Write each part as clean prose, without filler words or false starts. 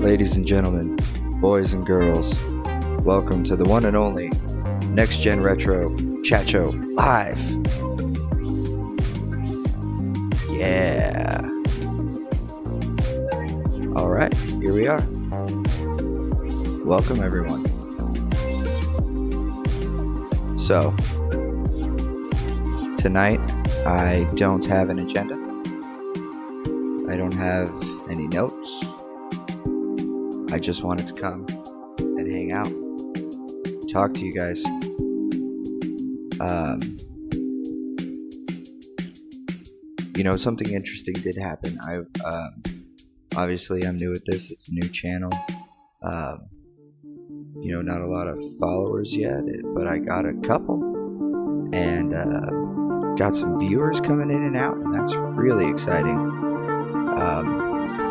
Ladies and gentlemen, boys and girls, welcome to the one and only Next Gen Retro Chat Show Live. Yeah. Alright, here we are. Welcome everyone. So, tonight I don't have an agenda. I don't have any notes. I just wanted to come and hang out, talk to you guys. Something interesting did happen. Obviously I'm new at this. It's a new channel. Not a lot of followers yet, but I got a couple, and got some viewers coming in and out, and that's really exciting.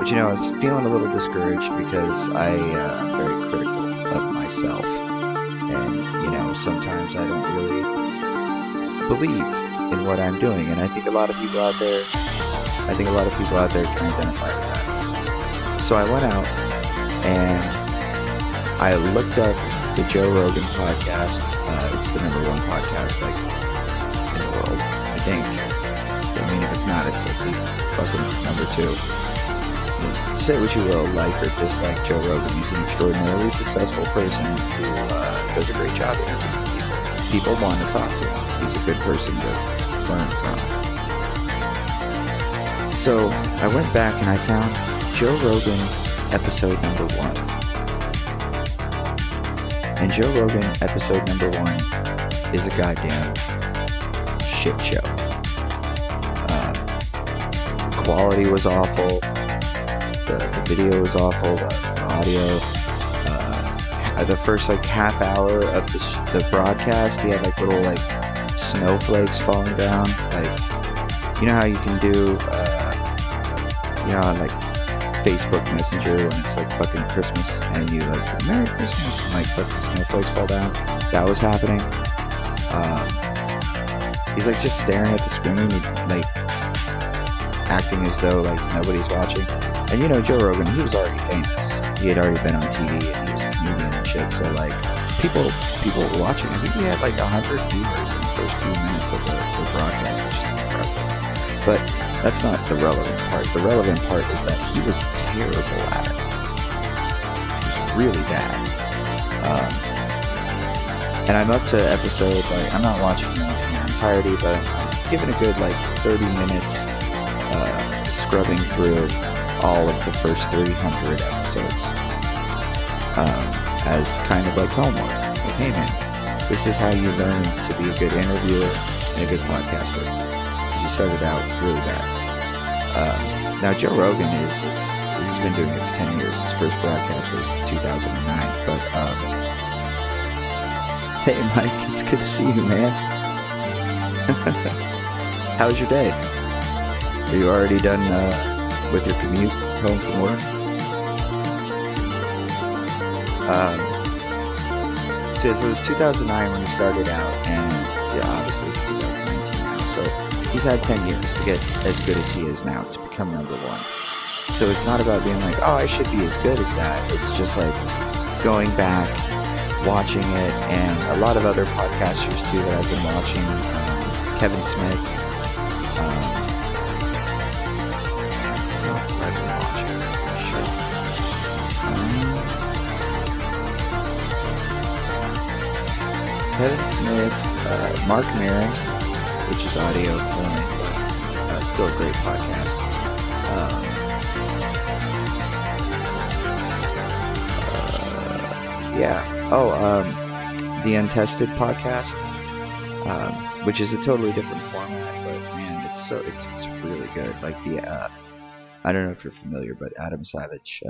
But I was feeling a little discouraged because I'm very critical of myself, and sometimes I don't really believe in what I'm doing, and I think a lot of people out there can identify with that. So I went out and I looked up the Joe Rogan podcast. It's the number one podcast in the world, I think. I mean, if it's not, it's at least fucking number two. Say what you will, like or dislike Joe Rogan. He's an extraordinarily successful person who does a great job interviewing people. People want to talk to him. He's a good person to learn from. So I went back and I found Joe Rogan episode number 1. And Joe Rogan episode number 1 is a goddamn shit show. The quality was awful. The video was awful. The audio. The first half hour of the broadcast, he had little snowflakes falling down. You know how you can do on Facebook Messenger when it's fucking Christmas and you Merry Christmas and fucking snowflakes fall down. That was happening. He's just staring at the screen, acting as though nobody's watching. And Joe Rogan, he was already famous. He had already been on TV and he was a comedian and shit. So people were watching. I think he had 100 viewers in the first few minutes of the broadcast, which is impressive. But that's not the relevant part. The relevant part is that he was terrible at it. He was really bad. And I'm up to episode, I'm not watching it in their entirety, but I'm giving a good 30 minutes scrubbing through all of the first 300 episodes as kind of homework. Hey man, this is how you learn to be a good interviewer and a good podcaster. He started out really bad. Now Joe Rogan he's been doing it for 10 years. His first broadcast was 2009. But hey Mike, it's good to see you, man. How was your day? Are you already done with your commute home from work? So it was 2009 when he started out, and obviously it's 2019 now. So he's had 10 years to get as good as he is now to become number one. So it's not about being I should be as good as that. It's just going back, watching it, and a lot of other podcasters too that I've been watching. Kevin Smith. Kevin Smith, Mark Maron, which is audio only, but still a great podcast. The Untested podcast, which is a totally different format, but man, it's really good. I don't know if you're familiar, but Adam Savage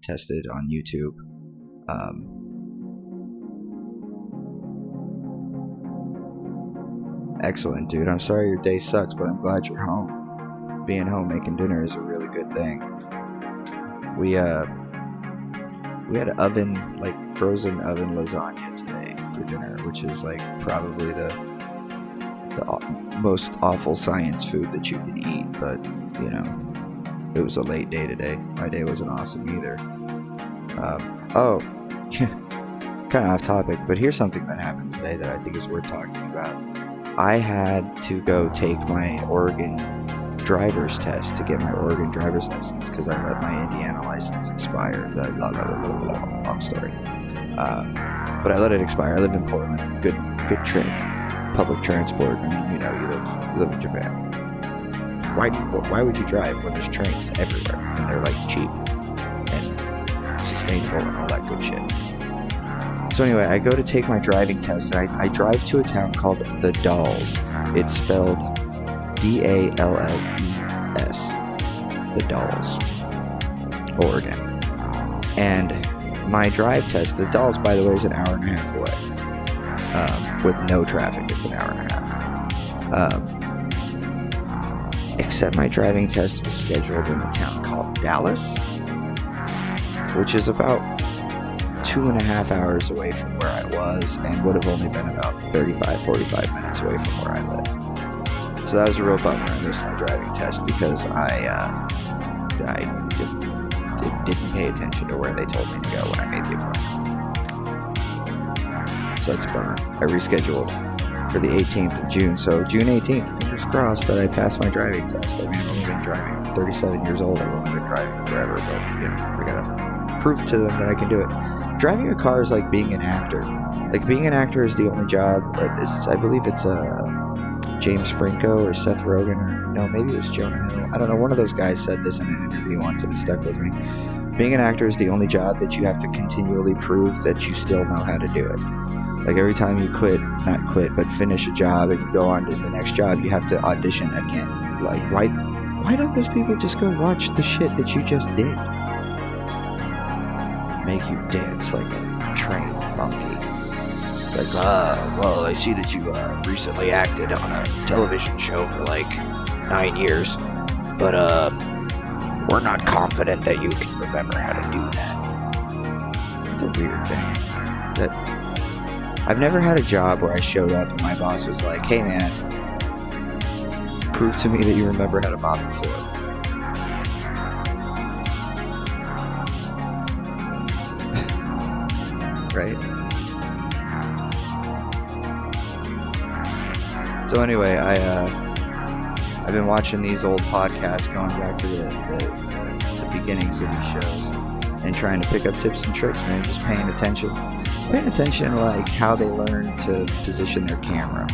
tested on YouTube. Excellent, dude. I'm sorry your day sucks, but I'm glad you're home. Being home making dinner is a really good thing. We had frozen oven lasagna today for dinner, which is probably the most awful science food that you can eat, but it was a late day today. My day wasn't awesome either. Oh, kind of off topic, but here's something that happened today that I think is worth talking about. I had to go take my Oregon driver's test to get my Oregon driver's license because I let my Indiana license expire. Long story. But I let it expire. I live in Portland. Good public transport. I mean, you live in Japan. Why would you drive when there's trains everywhere and they're like cheap and sustainable and all that good shit? So anyway, I go to take my driving test and I drive to a town called The Dalles. It's spelled Dalles. The Dalles, Oregon. And my drive test, The Dalles, by the way, is an hour and a half away. With no traffic, it's an hour and a half. Except my driving test was scheduled in a town called Dallas, which is about 2.5 hours away from where I was and would have only been about 35-45 minutes away from where I live. So that was a real bummer. I missed my driving test because I didn't pay attention to where they told me to go when I made the appointment. So that's a bummer. I rescheduled for the 18th of June. So June 18th, fingers crossed that I passed my driving test. I mean, I've only been driving. I'm 37 years old. I've only been driving forever, but I gotta prove to them that I can do it. Driving a car is like being an actor. Like being an actor is the only job. I believe it's James Franco or Seth Rogen, or no, maybe it was Jonah Hill. I don't know. One of those guys said this in an interview once, and it stuck with me. Being an actor is the only job that you have to continually prove that you still know how to do it. Like every time you finish a job and you go on to the next job, you have to audition again. Like why don't those people just go watch the shit that you just did? Make you dance like a trained monkey. Like, well, I see that you recently acted on a television show for like 9 years, but we're not confident that you can remember how to do that. It's a weird thing. That I've never had a job where I showed up and my boss was like, hey man, prove to me that you remember how to mop the floor. Right? So anyway, I've been watching these old podcasts going back to the beginnings of these shows and trying to pick up tips and tricks, man, just paying attention like how they learn to position their camera.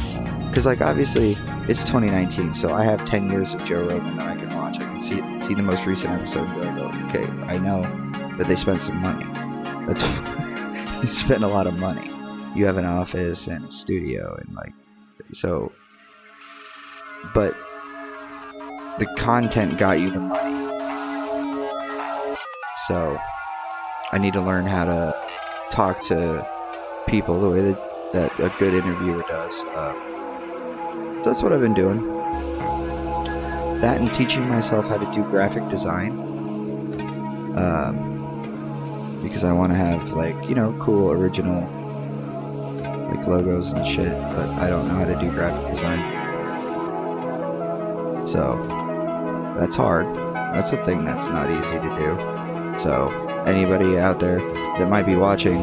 Because like obviously it's 2019, so I have 10 years of Joe Rogan that I can watch. I can see the most recent episode and be like, okay, I know that they spent some money. That's you spend a lot of money. You have an office and a studio and like so, but the content got you the money. So I need to learn how to talk to people the way that a good interviewer does. So that's what I've been doing. That and teaching myself how to do graphic design. Because I want to have like, cool original like logos and shit, but I don't know how to do graphic design. So that's hard. That's a thing that's not easy to do. So anybody out there that might be watching,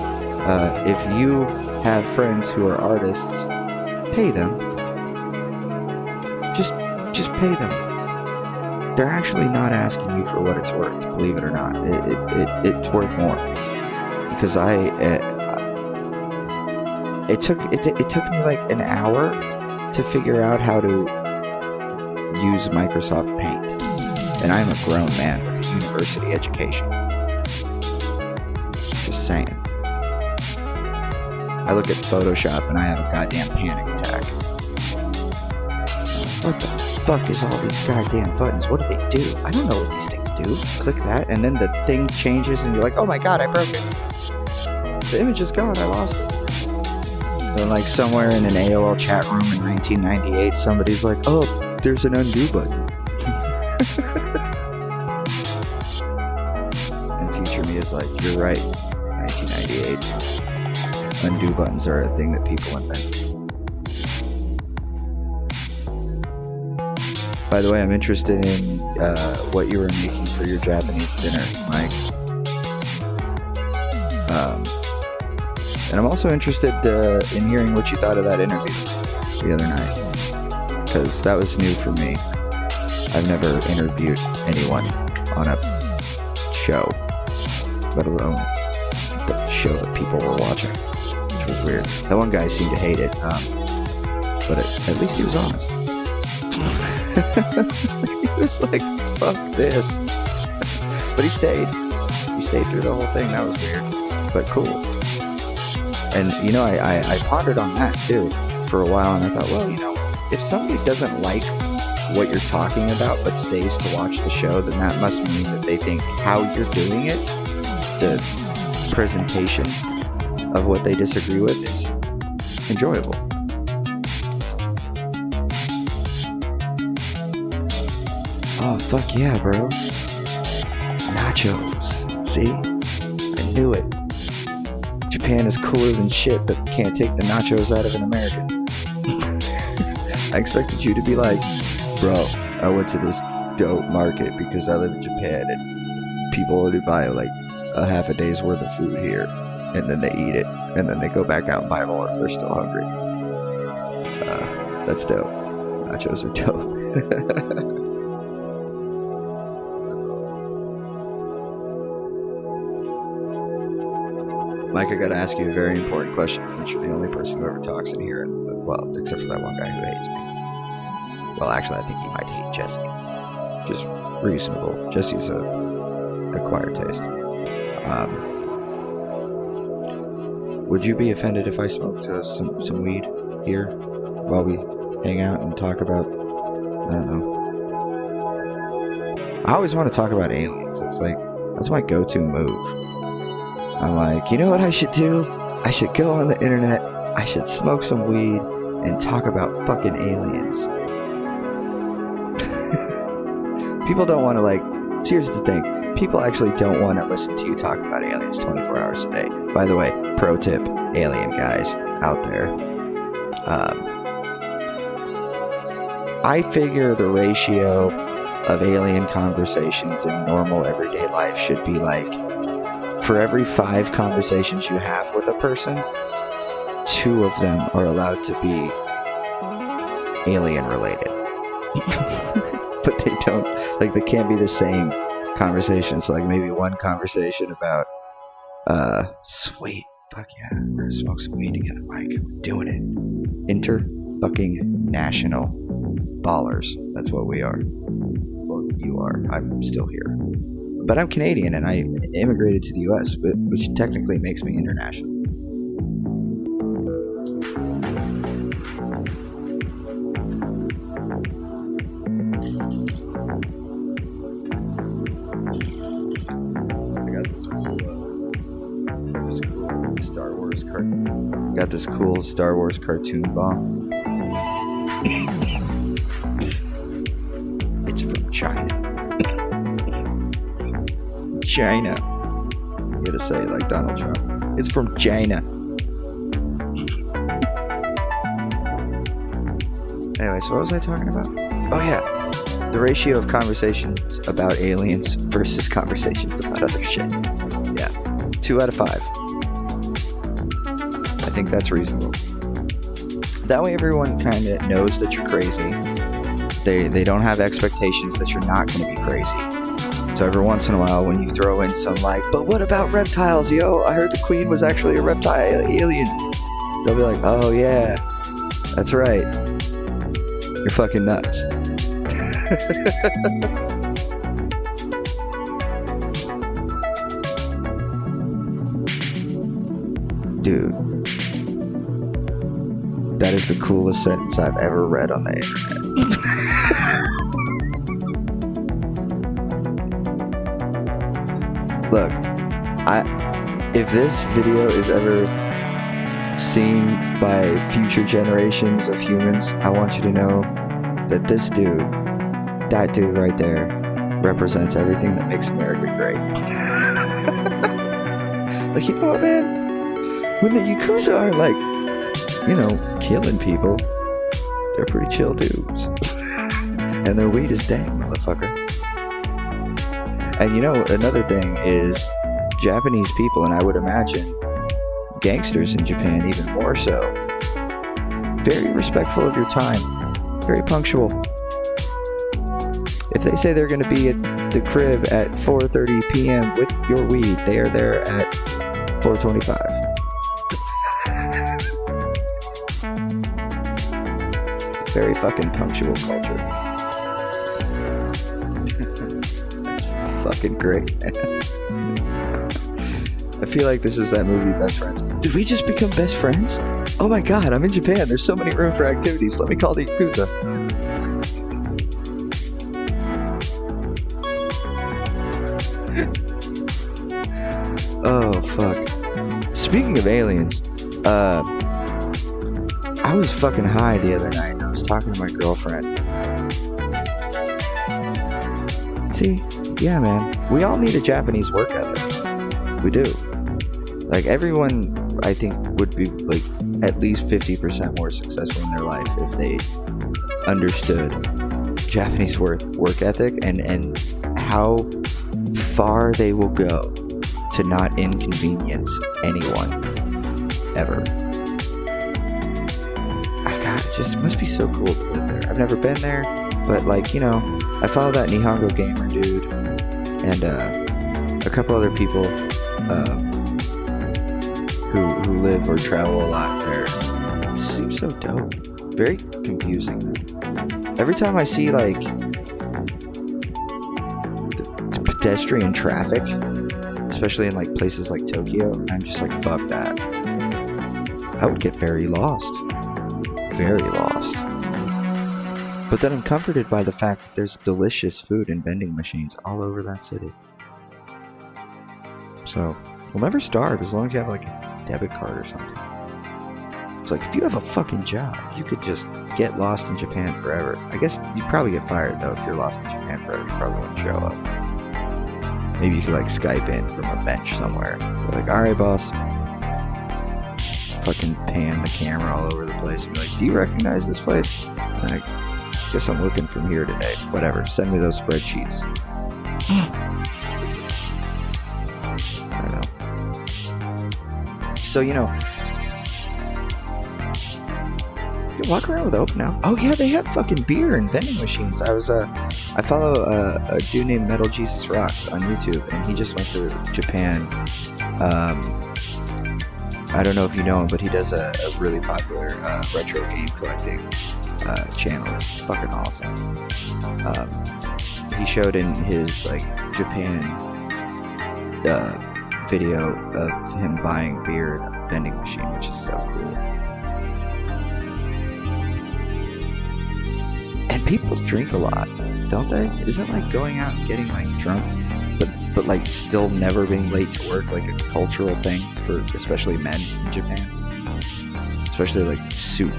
if you have friends who are artists, pay them. Just pay them. They're actually not asking you for what it's worth, believe it or not. It's worth more. Because it took me like an hour to figure out how to use Microsoft Paint. And I'm a grown man with a university education. Just saying. I look at Photoshop and I have a goddamn panic attack. What the fuck is all these goddamn buttons? What do they do? I don't know what these things do. Click that and then the thing changes and you're like, oh my god, I broke it. The image is gone, I lost it. Then like somewhere in an AOL chat room in 1998, somebody's like, oh, there's an undo button. And future me is like, you're right, 1998. Undo buttons are a thing that people invent. By the way, I'm interested in what you were making for your Japanese dinner, Mike. And I'm also interested in hearing what you thought of that interview the other night, because that was new for me. I've never interviewed anyone on a show, let alone the show that people were watching, which was weird. That one guy seemed to hate it, but at least he was honest. He was like, fuck this. But he stayed. He stayed through the whole thing. That was weird, but cool. And, you know, I pondered on that, too, for a while, and I thought, well, you know, if somebody doesn't like what you're talking about but stays to watch the show, then that must mean that they think how you're doing it, the presentation of what they disagree with, is enjoyable. Oh, fuck yeah, bro. Nachos. See? I knew it. Japan is cooler than shit, but can't take the nachos out of an American. I expected you to be like, bro, I went to this dope market because I live in Japan and people only buy like a half a day's worth of food here, and then they eat it, and then they go back out and buy more if they're still hungry. That's dope. Nachos are dope. Mike, I gotta ask you a very important question since you're the only person who ever talks in here, well, except for that one guy who hates me. Well, actually, I think he might hate Jesse. Just reasonable. Jesse's a acquired taste. Would you be offended if I smoked some weed here while we hang out and talk about, I don't know. I always want to talk about aliens. It's like, that's my go-to move. I'm like, you know what I should do? I should go on the internet, I should smoke some weed, and talk about fucking aliens. People don't want to, like, here's the thing. People actually don't want to listen to you talk about aliens 24 hours a day. By the way, pro tip, alien guys out there. I figure the ratio of alien conversations in normal everyday life should be like, for every 5 conversations you have with a person, 2 of them are allowed to be alien related. But they don't, like, they can't be the same conversations. So, like, maybe one conversation about, sweet, fuck yeah, we're gonna smoke some weed together, Mike. We're doing it. Inter-fucking-national ballers. That's what we are. Well, you are. I'm still here. But I'm Canadian, and I immigrated to the U.S., which technically makes me international. I got this cool Star Wars cartoon bomb. It's from China. China. You gotta say it like Donald Trump. It's from China. Anyway, so what was I talking about? Oh yeah, the ratio of conversations about aliens versus conversations about other shit. Yeah, 2 out of 5. I think that's reasonable. That way everyone kind of knows that you're crazy. They don't have expectations that you're not going to be crazy. So every once in a while when you throw in some like, but what about reptiles? Yo, I heard the queen was actually a reptile alien. They'll be like, oh yeah, that's right. You're fucking nuts. Dude, that is the coolest sentence I've ever read on the internet. Look, if this video is ever seen by future generations of humans, I want you to know that this dude, that dude right there, represents everything that makes America great. Like, you know what, man? When the Yakuza are, like, you know, killing people, they're pretty chill dudes. And their weed is dang, motherfucker. And you know, another thing is Japanese people, and I would imagine gangsters in Japan even more so, very respectful of your time, very punctual. If they say they're going to be at the crib at 4:30 p.m. with your weed, they are there at 4:25. Very fucking punctual culture. That's fucking great. I feel like this is that movie, Best Friends. Did we just become best friends? Oh my god, I'm in Japan. There's so many room for activities. Let me call the Yakuza. Oh, fuck. Speaking of aliens, I was fucking high the other night. I was talking to my girlfriend. See, yeah, man. We all need a Japanese work ethic. We do. Like, everyone, I think, would be, like, at least 50% more successful in their life if they understood Japanese work ethic and how far they will go to not inconvenience anyone ever. It just must be so cool to live there. I've never been there, but like, you know, I follow that Nihongo Gamer dude and a couple other people who live or travel a lot there. It seems so dope. Very confusing though. Every time I see like the pedestrian traffic, especially in like places like Tokyo, I'm just like, fuck that. I would get very lost. Very lost. But then I'm comforted by the fact that there's delicious food and vending machines all over that city. So, we'll never starve as long as you have like a debit card or something. It's like, if you have a fucking job, you could just get lost in Japan forever. I guess you'd probably get fired though if you're lost in Japan forever. You probably wouldn't show up. Maybe you could like Skype in from a bench somewhere. You're like, alright boss. Fucking pan the camera all over the place and be like, do you recognize this place? And I guess I'm looking from here today. Whatever, send me those spreadsheets. I don't know. So, you know, you walk around with Open now. Oh yeah, they have fucking beer and vending machines. I follow a dude named Metal Jesus Rocks on YouTube, and he just went to Japan. I don't know if you know him, but he does a really popular retro game collecting channel. It's fucking awesome. He showed in his like Japan video of him buying beer at a vending machine, which is so cool. And people drink a lot, don't they? Isn't like going out and getting like drunk, but like still never being late to work like a cultural thing for especially men in Japan? Especially like suit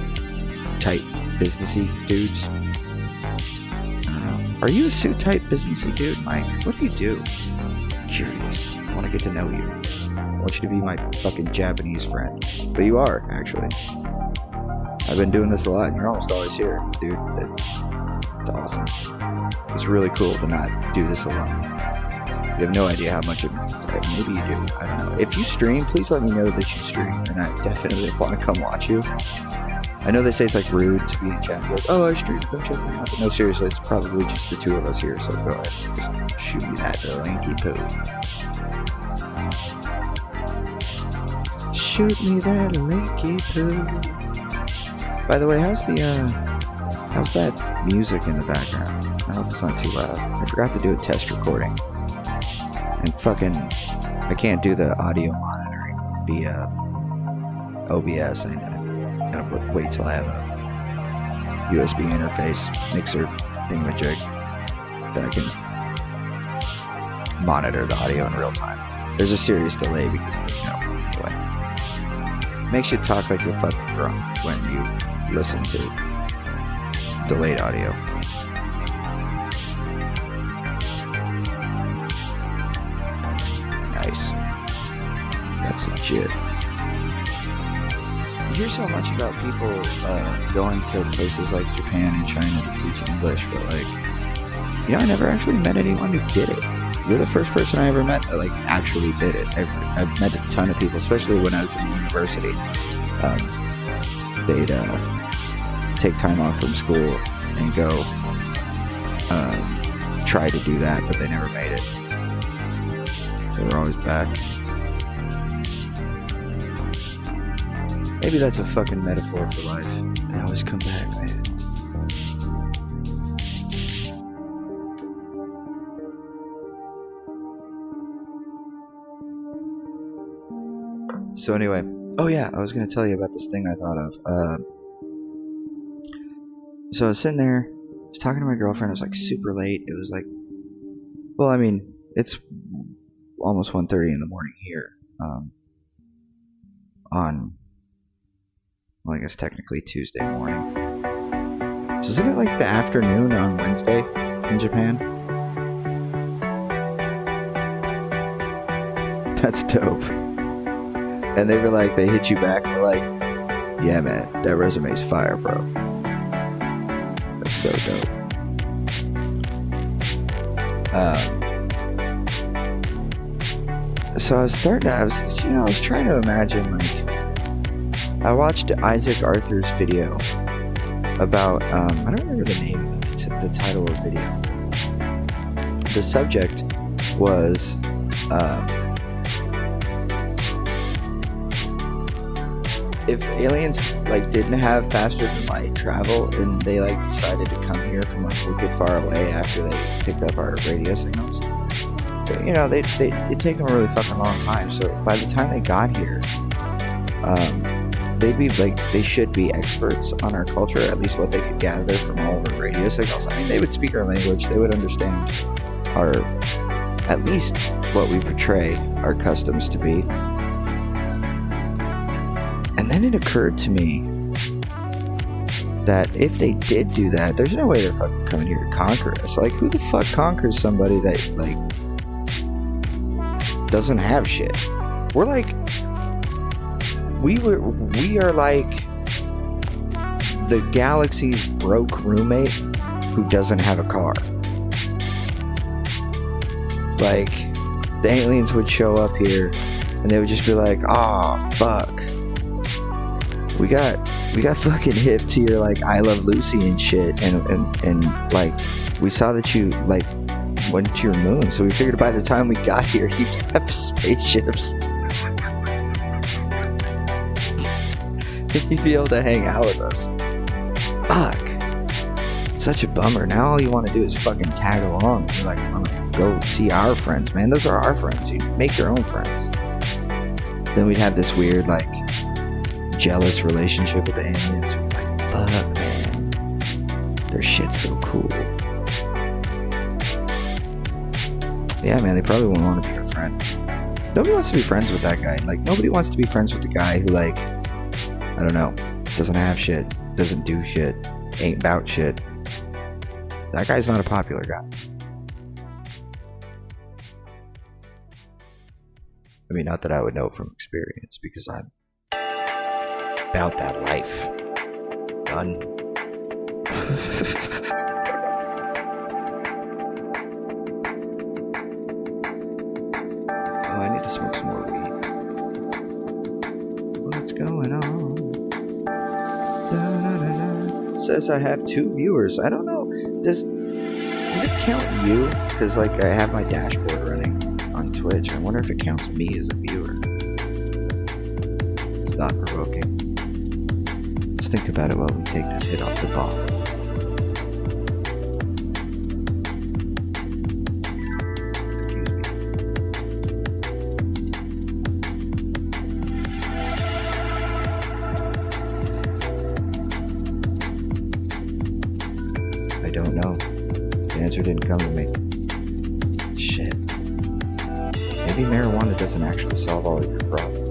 type businessy dudes. I don't know. Are you a suit type businessy dude, Mike? What do you do? I'm curious. I want to get to know you. I want you to be my fucking Japanese friend. But you are, actually. I've been doing this a lot and you're almost always here, dude. It's awesome. It's really cool to not do this alone. You have no idea how much it means. Maybe you do. I don't know. If you stream, please let me know that you stream, and I definitely want to come watch you. I know they say it's like rude to be in chat. Like, oh, I stream, come check me out. But no, seriously, it's probably just the two of us here, so go ahead. Just shoot me that linky poo. Shoot me that linky poo. By the way, how's that music in the background? I hope it's not too loud. I forgot to do a test recording. And fucking, I can't do the audio monitoring via OBS. I gotta wait till I have a USB interface mixer thingamajig that I can monitor the audio in real time. There's a serious delay because, anyway. Makes you talk like you're fucking drunk when you listen to delayed audio. Nice. That's legit. You hear so much about people going to places like Japan and China to teach English, but like, I never actually met anyone who did it. you're the first person I ever met that like actually did it. I've met a ton of people, especially when I was in university. They'd take time off from school and go try to do that, but they never made it. They were always back. Maybe that's a fucking metaphor for life. They always come back, man. So anyway, oh yeah, I was gonna tell you about this thing I thought of. So I was sitting there, I was talking to my girlfriend. It was like super late. It was like, well, I mean, it's almost 1:30 in the morning here. On, well, I guess technically Tuesday morning. So isn't it like the afternoon on Wednesday in Japan? That's dope. And they were like, they hit you back and were like, yeah, man, that resume's fire, bro. That's so dope. So I was trying to imagine, like, I watched Isaac Arthur's video about, I don't remember the name, the title of the video. The subject was, if aliens like didn't have faster than light travel and they like decided to come here from like wicked far away after they picked up our radio signals, you know, it'd take them a really fucking long time. So by the time they got here, they'd be like, they should be experts on our culture, at least what they could gather from all of our radio signals. I mean, they would speak our language, they would understand our, at least what we portray our customs to be. And then it occurred to me that if they did do that, there's no way they're fucking coming here to conquer us. Like, who the fuck conquers somebody that, like, doesn't have shit? We're like, we are like the galaxy's broke roommate who doesn't have a car. Like, the aliens would show up here and they would just be like, oh, fuck. We got fucking hip to your like I Love Lucy and shit, and like we saw that you like went to your moon, so we figured by the time we got here you'd have spaceships. You'd be able to hang out with us. Fuck. Such a bummer. Now all you want to do is fucking tag along. You're like, I'm gonna go see our friends, man. Those are our friends. You make your own friends. Then we'd have this weird like jealous relationship with the aliens. Like, fuck, man, their shit's so cool. Yeah, man, they probably won't want to be your friend. Nobody wants to be friends with that guy. Like, nobody wants to be friends with the guy who, like, I don't know, doesn't have shit, doesn't do shit, ain't about shit. That guy's not a popular guy. I mean, not that I would know from experience, because I'm about that life. Done. Oh, I need to smoke some more weed. What's going on? Da-da-da-da. Says I have 2 viewers. I don't know. Does it count you? Because like I have my dashboard running on Twitch. I wonder if it counts me as a viewer. It's thought provoking. Let's think about it while we take this hit off the ball. Excuse me. I don't know. The answer didn't come to me. Shit. Maybe marijuana doesn't actually solve all of your problems.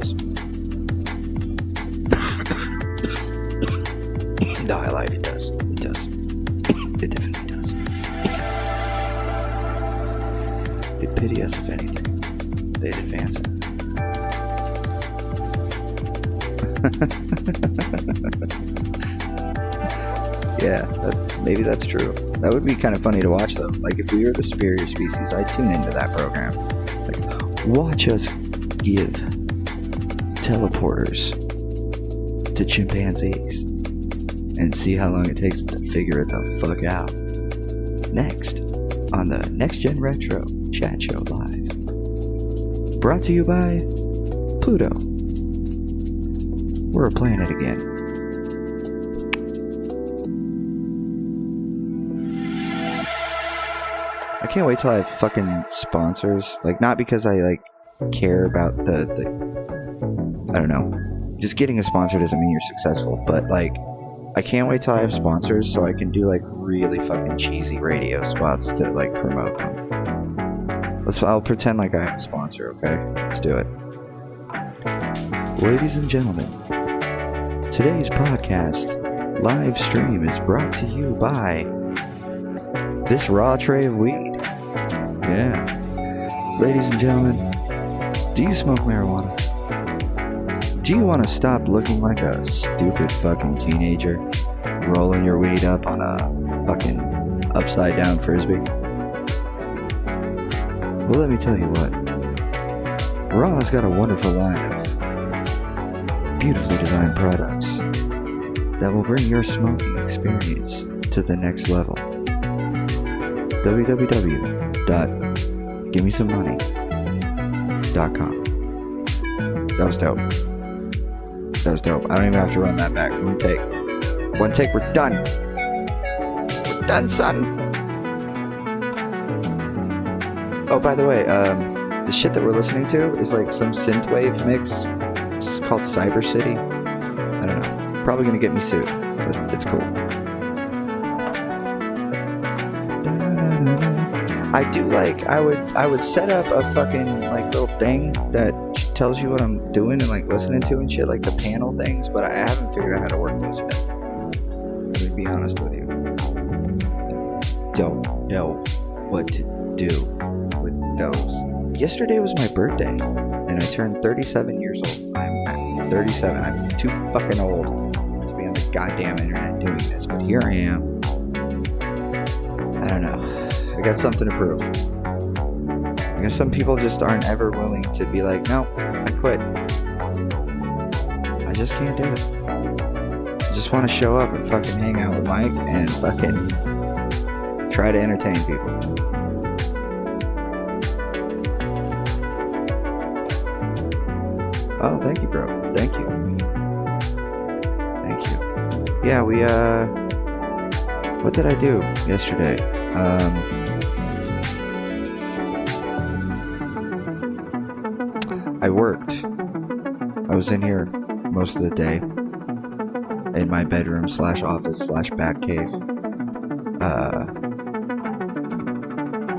No, I lied. It does. It does. It definitely does. It'd pity us if anything. They'd advance it. Yeah, maybe that's true. That would be kind of funny to watch, though. Like, if we were the superior species, I'd tune into that program. Like, watch us give teleporters to chimpanzees and see how long it takes them to figure it the fuck out. Next, on the Next Gen Retro Chat Show Live. Brought to you by Pluto. We're a planet again. I can't wait till I have fucking sponsors. Like, not because I, like, care about the I don't know. Just getting a sponsor doesn't mean you're successful, but, like, I can't wait till I have sponsors so I can do, like, really fucking cheesy radio spots to, like, promote them. I'll pretend like I have a sponsor, okay? Let's do it. Ladies and gentlemen, today's podcast live stream is brought to you by this raw tray of weed. Yeah. Ladies and gentlemen, do you smoke marijuana? Do you want to stop looking like a stupid fucking teenager rolling your weed up on a fucking upside down frisbee? Well, let me tell you what. Raw's got a wonderful line of beautifully designed products that will bring your smoking experience to the next level. www.givemesomemoney.com. That was dope. That was dope. I don't even have to run that back. One take. One take, we're done. We're done, son. Oh, by the way, the shit that we're listening to is like some synthwave mix. It's called Cyber City. I don't know. Probably gonna get me sued, but it's cool. I do like, I would set up a fucking like little thing that tells you what I'm doing and like listening to and shit, like the panel things, but I haven't figured out how to work those yet. To be honest with you. Don't know what to do with those. Yesterday was my birthday, and I turned 37 years old. I'm 37. I'm too fucking old to be on the goddamn internet doing this, but here I am. I don't know. I got something to prove. I guess some people just aren't ever willing to be like, no, I quit. I just can't do it. I just want to show up and fucking hang out with Mike and fucking try to entertain people. Oh, thank you, bro. Thank you. Thank you. Yeah, what did I do yesterday? I worked. I was in here most of the day in my bedroom / office / back cave.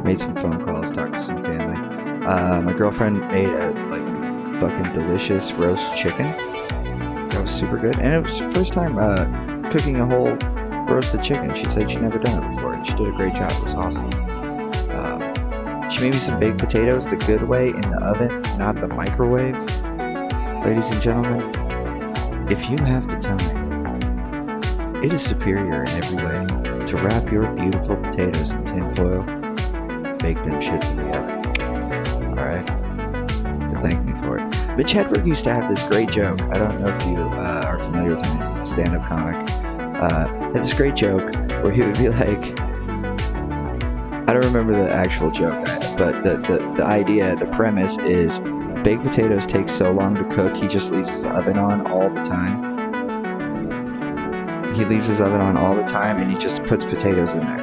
Made some phone calls, talked to some family. My girlfriend made a like fucking delicious roast chicken. That was super good, and it was her first time cooking a whole roasted chicken. She said she'd never done it before, and she did a great job. It was awesome. She made me some baked potatoes the good way in the oven, not the microwave. Ladies and gentlemen, if you have the time, it is superior in every way to wrap your beautiful potatoes in tin foil, bake them shits in the oven. Alright? So thank me for it. Mitch Hedberg used to have this great joke. I don't know if you are familiar with him. He's a stand-up comic. Had this great joke where he would be like, I don't remember the actual joke, but the idea, the premise is baked potatoes take so long to cook, he just leaves his oven on all the time. He leaves his oven on all the time, and he just puts potatoes in there.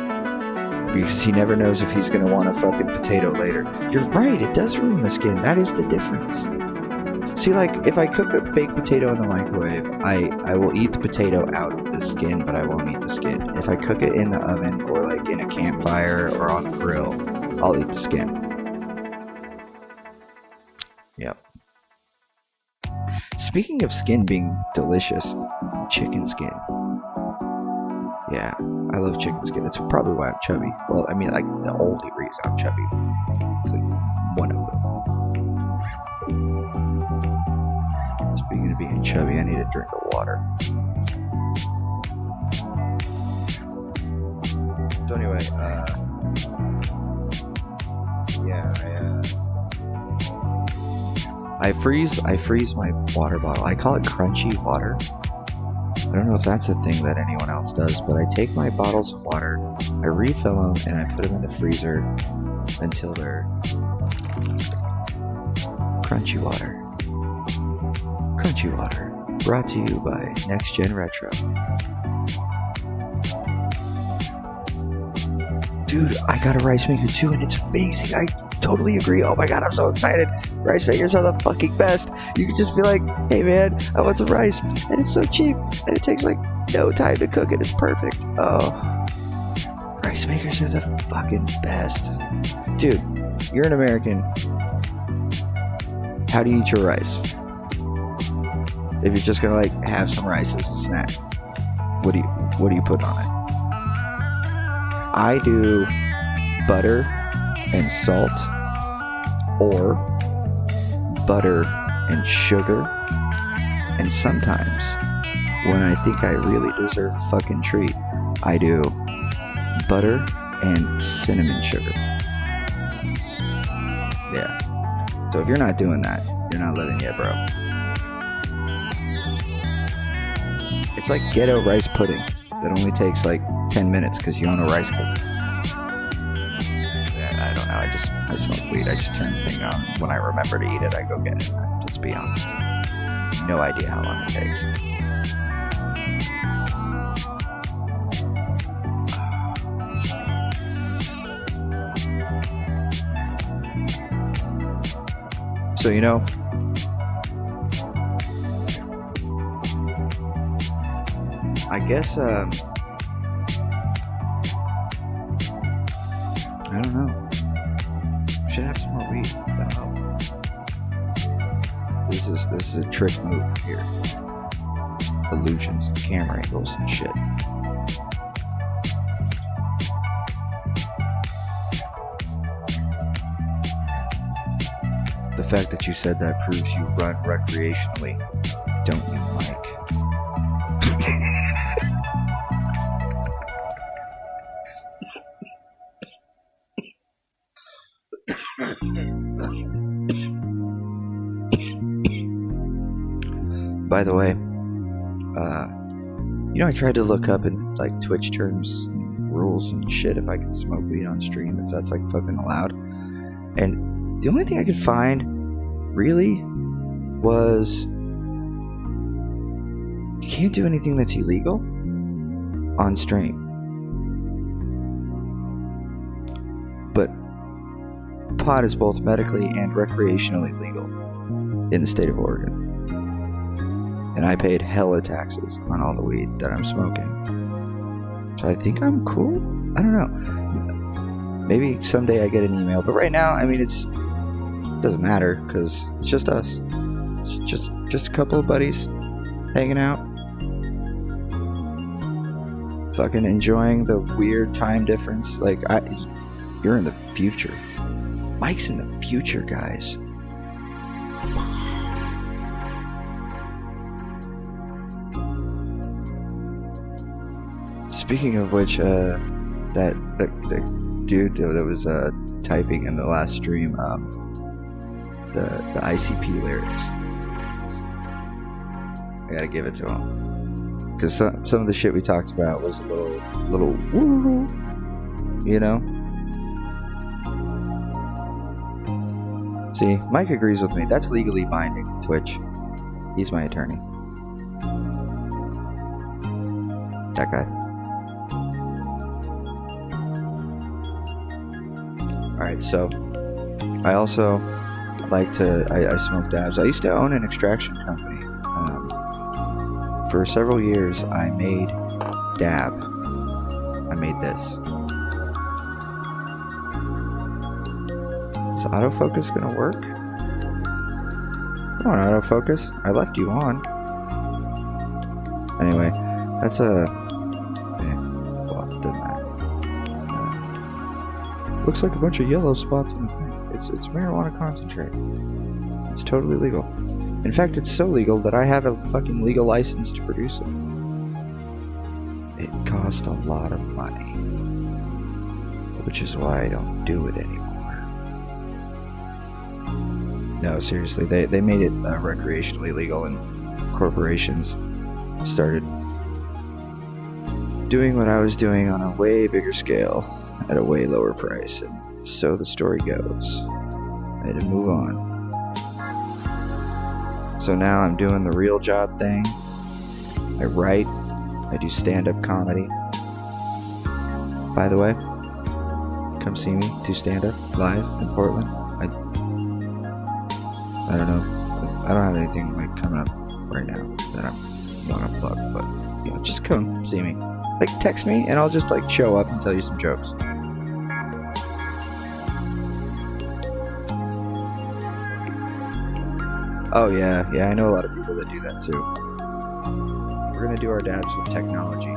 Because he never knows if he's going to want a fucking potato later. You're right, it does ruin the skin. That is the difference. See, like, if I cook a baked potato in the microwave, I will eat the potato out of the skin, but I won't eat the skin. If I cook it in the oven, or like in a campfire, or on the grill, I'll eat the skin. Yep. Speaking of skin being delicious, chicken skin. Yeah, I love chicken skin. It's probably why I'm chubby. Well, I mean, like, the only reason I'm chubby. It's like one of them. Speaking of being chubby, I need a drink of water. So anyway, yeah, I freeze my water bottle. I call it crunchy water. I don't know if that's a thing that anyone else does, but I take my bottles of water, I refill them, and I put them in the freezer until they're crunchy water. Crunchy water, brought to you by Next Gen Retro. Dude, I got a rice maker too, and it's amazing. I totally agree. Oh my god, I'm so excited. Rice makers are the fucking best. You can just be like, hey man, I want some rice. And it's so cheap. And it takes like no time to cook it. It's perfect. Oh. Rice makers are the fucking best. Dude, you're an American. How do you eat your rice? If you're just gonna like have some rice as a snack, what do you put on it? I do butter and salt, or butter and sugar, and sometimes when I think I really deserve a fucking treat, I do butter and cinnamon sugar. Yeah. So if you're not doing that, you're not living yet, bro. It's like ghetto rice pudding that only takes like 10 minutes because you own a rice cooker. I don't know, I smoke weed. I just turn the thing on. When I remember to eat it, I go get it. Let's be honest. No idea how long it takes. So, you know, I guess, I don't know. Should have some more weed. That'll help. This is a trick move here. Illusions, camera angles, and shit. The fact that you said that proves you run recreationally, don't you, Mike? By the way, you know, I tried to look up in like Twitch terms, and rules and shit if I can smoke weed on stream, if that's like fucking allowed. And the only thing I could find really was you can't do anything that's illegal on stream. But pot is both medically and recreationally legal in the state of Oregon. And I paid hella taxes on all the weed that I'm smoking. So I think I'm cool? I don't know. Maybe someday I get an email, but right now, I mean, it doesn't matter, because it's just us. It's just a couple of buddies hanging out. Fucking enjoying the weird time difference. Like, you're in the future. Mike's in the future, guys. Speaking of which, that dude that was typing in the last stream, the ICP lyrics, I gotta give it to him, because some of the shit we talked about was a little woo, you know. See, Mike agrees with me. That's legally binding. Twitch, he's my attorney. That guy. Alright, so I also like to, I smoke dabs. I used to own an extraction company. For several years, I made dab. I made this. Is autofocus gonna work? Come on, autofocus. I left you on. Anyway, that's a... well, it doesn't matter. Looks like a bunch of yellow spots in the thing. It's marijuana concentrate. It's totally legal. In fact, it's so legal that I have a fucking legal license to produce it. It cost a lot of money. which is why I don't do it anymore. No, seriously, they made it recreationally legal, and corporations started doing what I was doing on a way bigger scale at a way lower price, and so the story goes. I had to move on. So now I'm doing the real job thing. I write, I do stand-up comedy. By the way, come see me do stand-up live in Portland. I don't know. I don't have anything like coming up right now that I want to plug, but you know, just come see me. Like text me and I'll just like show up and tell you some jokes. Oh yeah, I know a lot of people that do that too. We're gonna do our dabs with technology.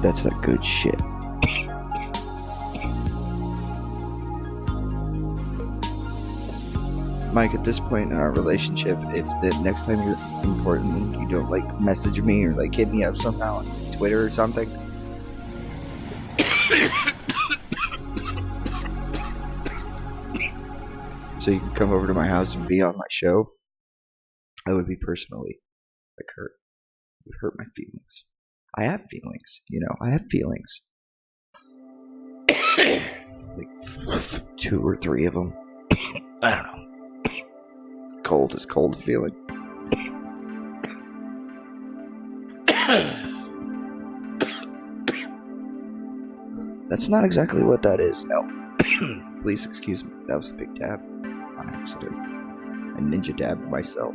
That's a good shit. Mike, at this point in our relationship, if the next time you're important, you don't like message me or like hit me up somehow on Twitter or something. So you can come over to my house and be on my show, I would be personally like hurt. It would hurt my feelings. I have feelings, you know, I have feelings. Like 2 or 3 of them. I don't know. Cold is feeling. That's not exactly what that is, no. Please excuse me, that was a big dab on accident. I ninja dabbed myself.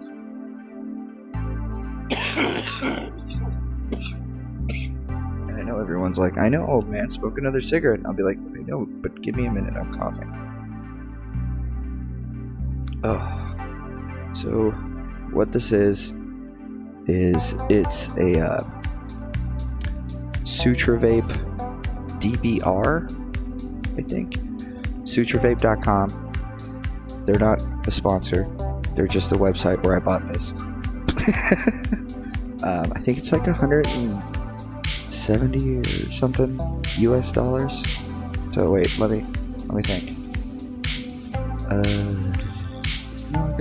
I know everyone's like, I know, old man, smoke another cigarette. And I'll be like, I know, but give me a minute, I'm coughing. Oh. So, what this is it's a SutraVape DBR, I think. SutraVape.com. They're not a sponsor. They're just a website where I bought this. I think it's like 170 or something US dollars. So wait, let me think. It's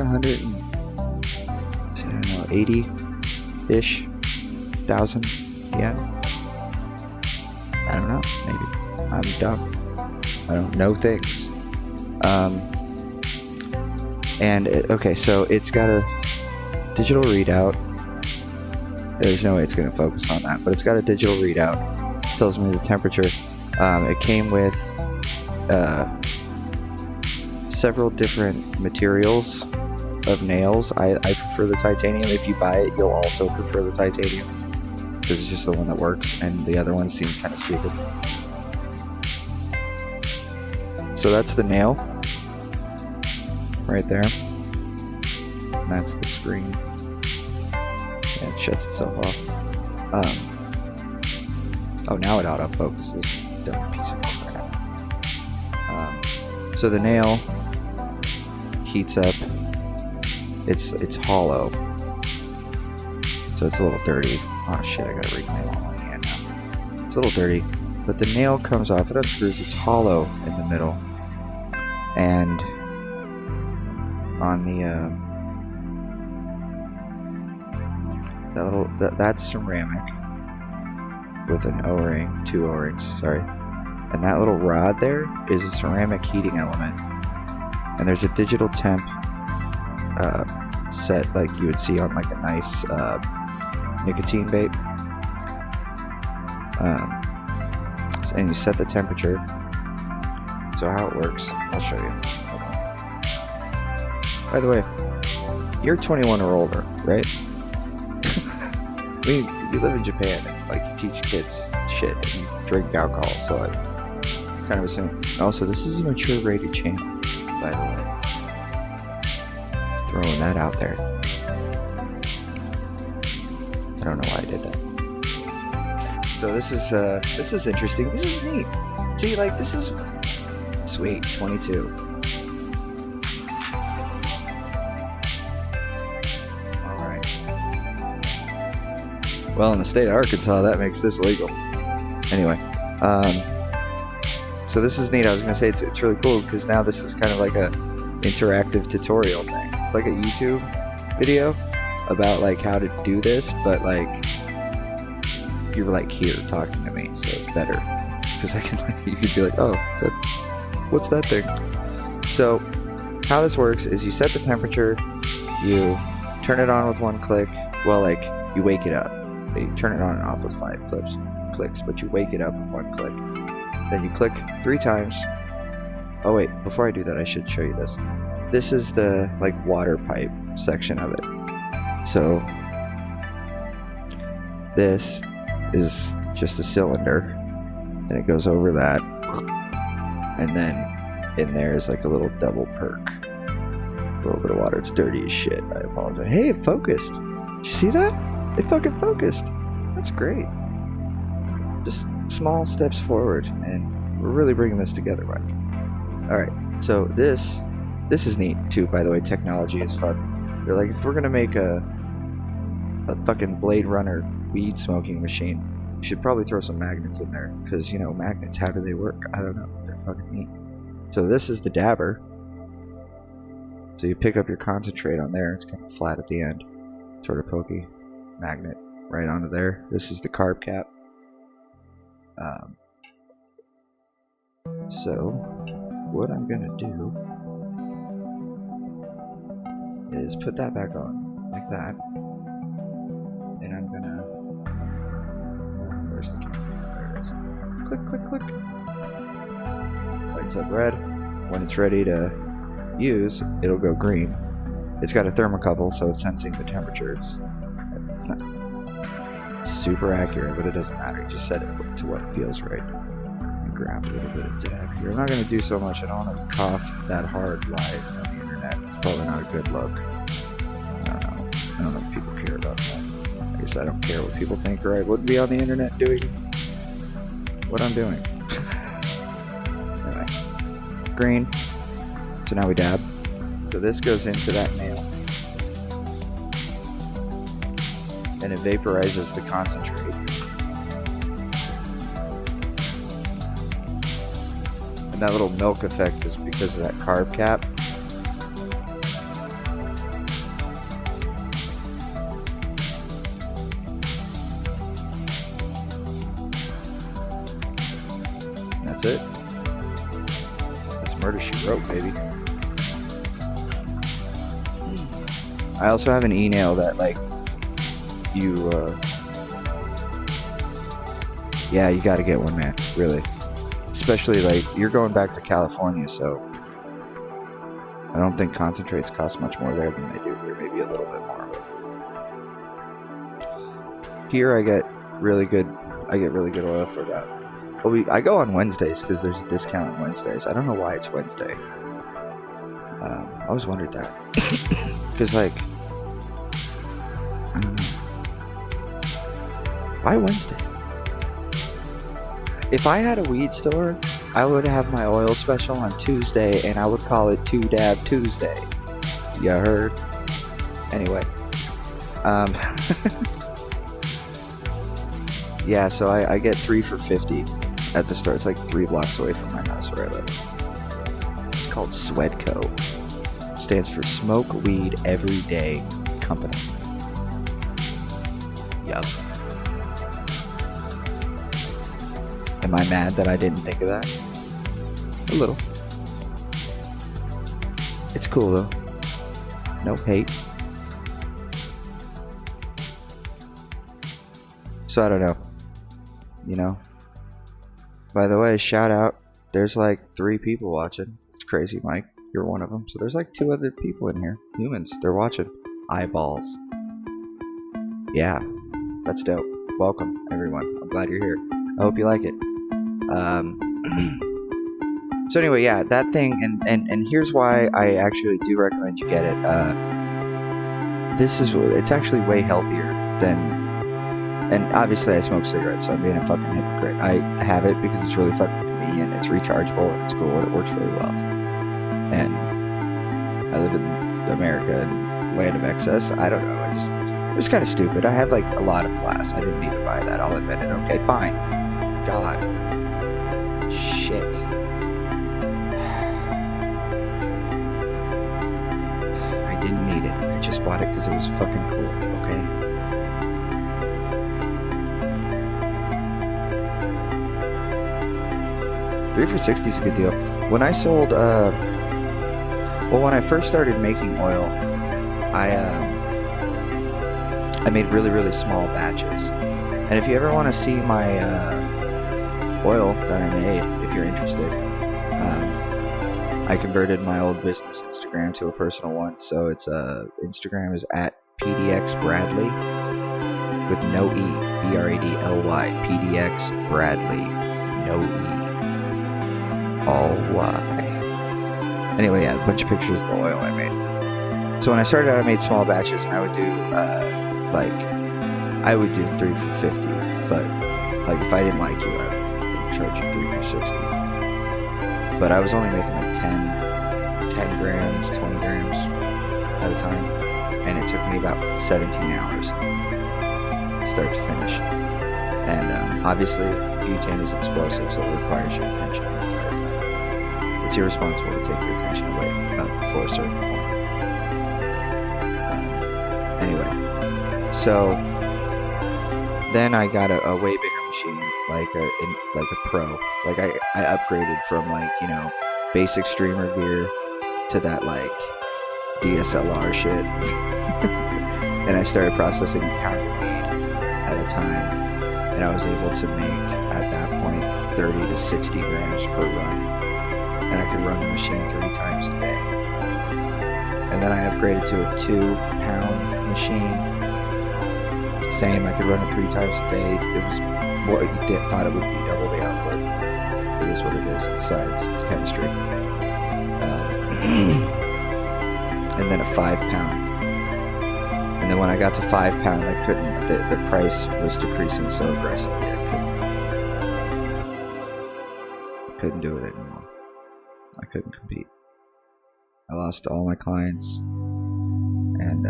not like 80-ish thousand yen. I don't know, maybe. I'm dumb. I don't know things. Okay, so it's got a digital readout. There's no way it's going to focus on that, but it's got a digital readout. It tells me the temperature. It came with several different materials of nails. I prefer the titanium. If you buy it, you'll also prefer the titanium because it's just the one that works, and the other one seems kind of stupid. So that's the nail right there. And that's the screen. Yeah, it shuts itself off. Oh, now it auto-focuses. Dumb piece of crap. So the nail heats up. It's hollow. So it's a little dirty. Oh shit, I gotta reclaim all my hand now. It's a little dirty. But the nail comes off, it unscrews, it's hollow in the middle. And on the that's ceramic with an O-ring, 2 O-rings, sorry. And that little rod there is a ceramic heating element. And there's a digital temp set like you would see on like a nice nicotine vape. And you set the temperature. So how it works, I'll show you. Hold on. By the way, you're 21 or older, right? I mean, you live in Japan. like you teach kids shit and you drink alcohol, so I kind of assume. Also, this is a mature rated channel, by the way. Throwing that out there. I don't know why I did that. So this is interesting. This is neat. See, like, this is sweet. 22. All right. Well, in the state of Arkansas, that makes this legal. Anyway, so this is neat. I was gonna say it's really cool because now this is kind of like a interactive tutorial thing, like a YouTube video about like how to do this, but like you're like here talking to me, so it's better because I can you could be like, oh, what's that thing? So how this works is you set the temperature, you turn it on with one click. Well, like you wake it up. You turn it on and off with 5 clicks, but you wake it up with one click. Then you click 3 times. Oh wait, before I do that, I should show you this. This is the like water pipe section of it. So this is just a cylinder, and it goes over that, and then in there is like a little double perk. A little bit of water. It's dirty as shit. I apologize. Hey, it focused. Did you see that? It fucking focused. That's great. Just small steps forward, and we're really bringing this together, Mike. All right. So this is neat too. By the way, technology is fun. They're like, if we're gonna make a fucking Blade Runner weed smoking machine, we should probably throw some magnets in there, because you know, magnets, how do they work? I don't know. They're fucking neat. So this is the dabber. So you pick up your concentrate on there. It's kind of flat at the end, sort of pokey. Magnet right onto there. This is the carb cap. So what I'm gonna do is put that back on like that, and I'm gonna, where's the camera? There it is. Click, click, click. Lights up red. When it's ready to use, it'll go green. It's got a thermocouple, so it's sensing the temperature. It's not super accurate, but it doesn't matter. You just set it to what feels right. And grab a little bit of dab here. I'm not going to do so much. I don't want to cough that hard live on the internet. It's probably not a good look. I don't know if people care about that. I guess I don't care what people think, or I wouldn't be on the internet doing what I'm doing. Anyway, green. So now we dab. So this goes into that nail, and it vaporizes the concentrate. And that little milk effect is because of that carb cap. And that's it. That's Murder, She Wrote, baby. I also have an e-nail that, like, you gotta get one, man, really. Especially, like, you're going back to California, so I don't think concentrates cost much more there than they do here, maybe a little bit more. Here I get really good oil for that. Well, I go on Wednesdays because there's a discount on Wednesdays. I don't know why it's Wednesday. I always wondered that. Because, like, why Wednesday? If I had a weed store, I would have my oil special on Tuesday, and I would call it 2-Dab Tuesday. You heard? Anyway. Yeah, so I get 3 for $50 at the store. It's like 3 blocks away from my house where I live. It's called Swedco. Stands for Smoke Weed Every Day Company. Yup. Am I mad that I didn't think of that? A little. It's cool though. No hate. So I don't know. You know? By the way, shout out. There's like 3 people watching. It's crazy, Mike. You're one of them. So there's like 2 other people in here. Humans. They're watching. Eyeballs. Yeah. That's dope. welcome, everyone. I'm glad you're here. I hope you like it. So anyway, yeah, that thing, and here's why I actually do recommend you get it. It's actually way healthier than, and obviously I smoke cigarettes, so I'm being a fucking hypocrite. I have it because it's really fucking convenient, it's rechargeable, and it's cool, and it works really well. And I live in America, and land of excess. I don't know, it was kind of stupid. I had like a lot of glass. I didn't need to buy that, I'll admit it. Okay, fine. God. Shit. I didn't need it. I just bought it because it was fucking cool, okay? $3 for $60 is a good deal. When I sold, when I first started making oil, I made really, really small batches. And if you ever want to see my oil that I made, if you're interested, I converted my old business Instagram to a personal one. So it's Instagram is at PDX Bradley with no E, BRADLY, PDX Bradley, no E, all Y. Anyway, yeah, a bunch of pictures of the oil I made. So when I started out, I made small batches, and I would do I would do 3 for $50, but like if I didn't like you, I would charge you 3 for $60. But I was only making like 10 grams, 20 grams at a time, and it took me about 17 hours, start to finish. And obviously, butane is explosive, so it requires your attention the entire time. It's irresponsible to take your attention away before a certain point. Anyway, so then I got a way bigger machine, like a pro. Like I upgraded from like, you know, basic streamer gear to that like DSLR shit. And I started processing a pound of weed at a time, and I was able to make at that point 30 to 60 grams per run, and I could run the machine 3 times a day. And then I upgraded to a 2-pound machine. Same, I could run it 3 times a day. It was more, you thought it would be double the output. It is what it is. It's science. It's chemistry. And then a 5-pound. And then when I got to 5-pound, I couldn't. The price was decreasing so aggressively. I couldn't do it anymore. I couldn't compete. I lost all my clients, and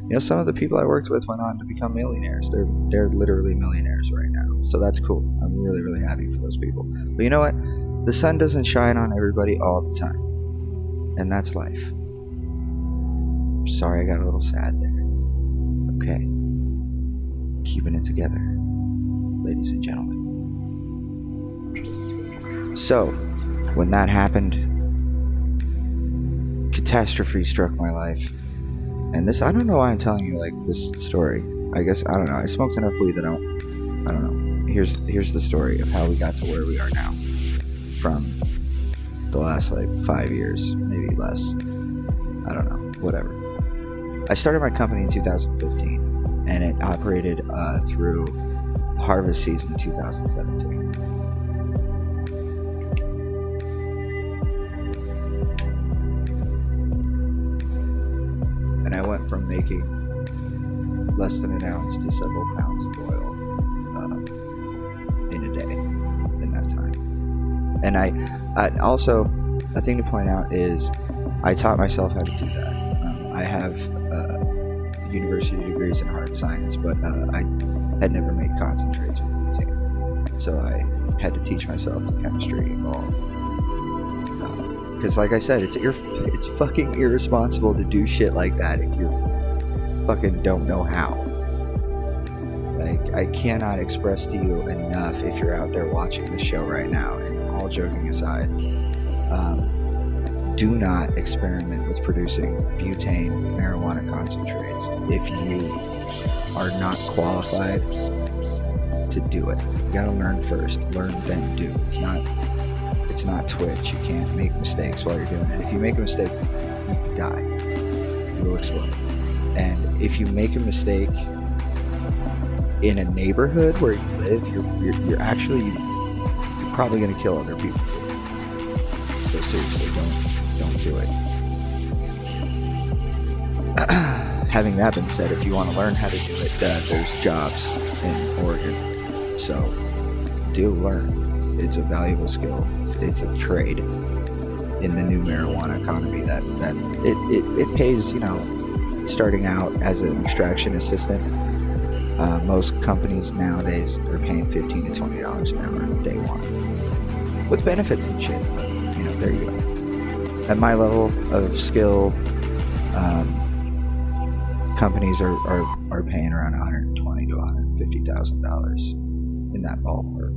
you know, some of the people I worked with went on to become millionaires. They're literally millionaires right now. So that's cool. I'm really, really happy for those people. But you know what? The sun doesn't shine on everybody all the time. And that's life. Sorry I got a little sad there. Okay. Keeping it together, ladies and gentlemen. So, when that happened, catastrophe struck my life. And this, I don't know why I'm telling you like this story. I guess, I don't know. I smoked enough weed that I don't know. Here's the story of how we got to where we are now. From the last like 5 years, maybe less. I don't know. Whatever. I started my company in 2015, and it operated through harvest season 2017. And I went from making less than an ounce to several pounds of oil in a day in that time. And I also, a thing to point out is I taught myself how to do that. I have university degrees in hard science, but I had never made concentrates with butane. So I had to teach myself the chemistry involved. Because like I said, it's fucking irresponsible to do shit like that if you fucking don't know how. Like, I cannot express to you enough, if you're out there watching this show right now, and all joking aside, do not experiment with producing butane marijuana concentrates if you are not qualified to do it. You gotta learn first, learn then do. It's not Twitch. You can't make mistakes while you're doing it. If you make a mistake, you die. You will explode. And if you make a mistake in a neighborhood where you live, you're probably going to kill other people too. So seriously, don't do it. Having that been said, if you want to learn how to do it, there's jobs in Oregon. So do learn. It's a valuable skill. It's a trade in the new marijuana economy that it pays, starting out as an extraction assistant. Most companies nowadays are paying $15 to $20 an hour day one, with benefits and shit. But, there you go. At my level of skill, companies are paying around $120,000 to $150,000 in that ballpark.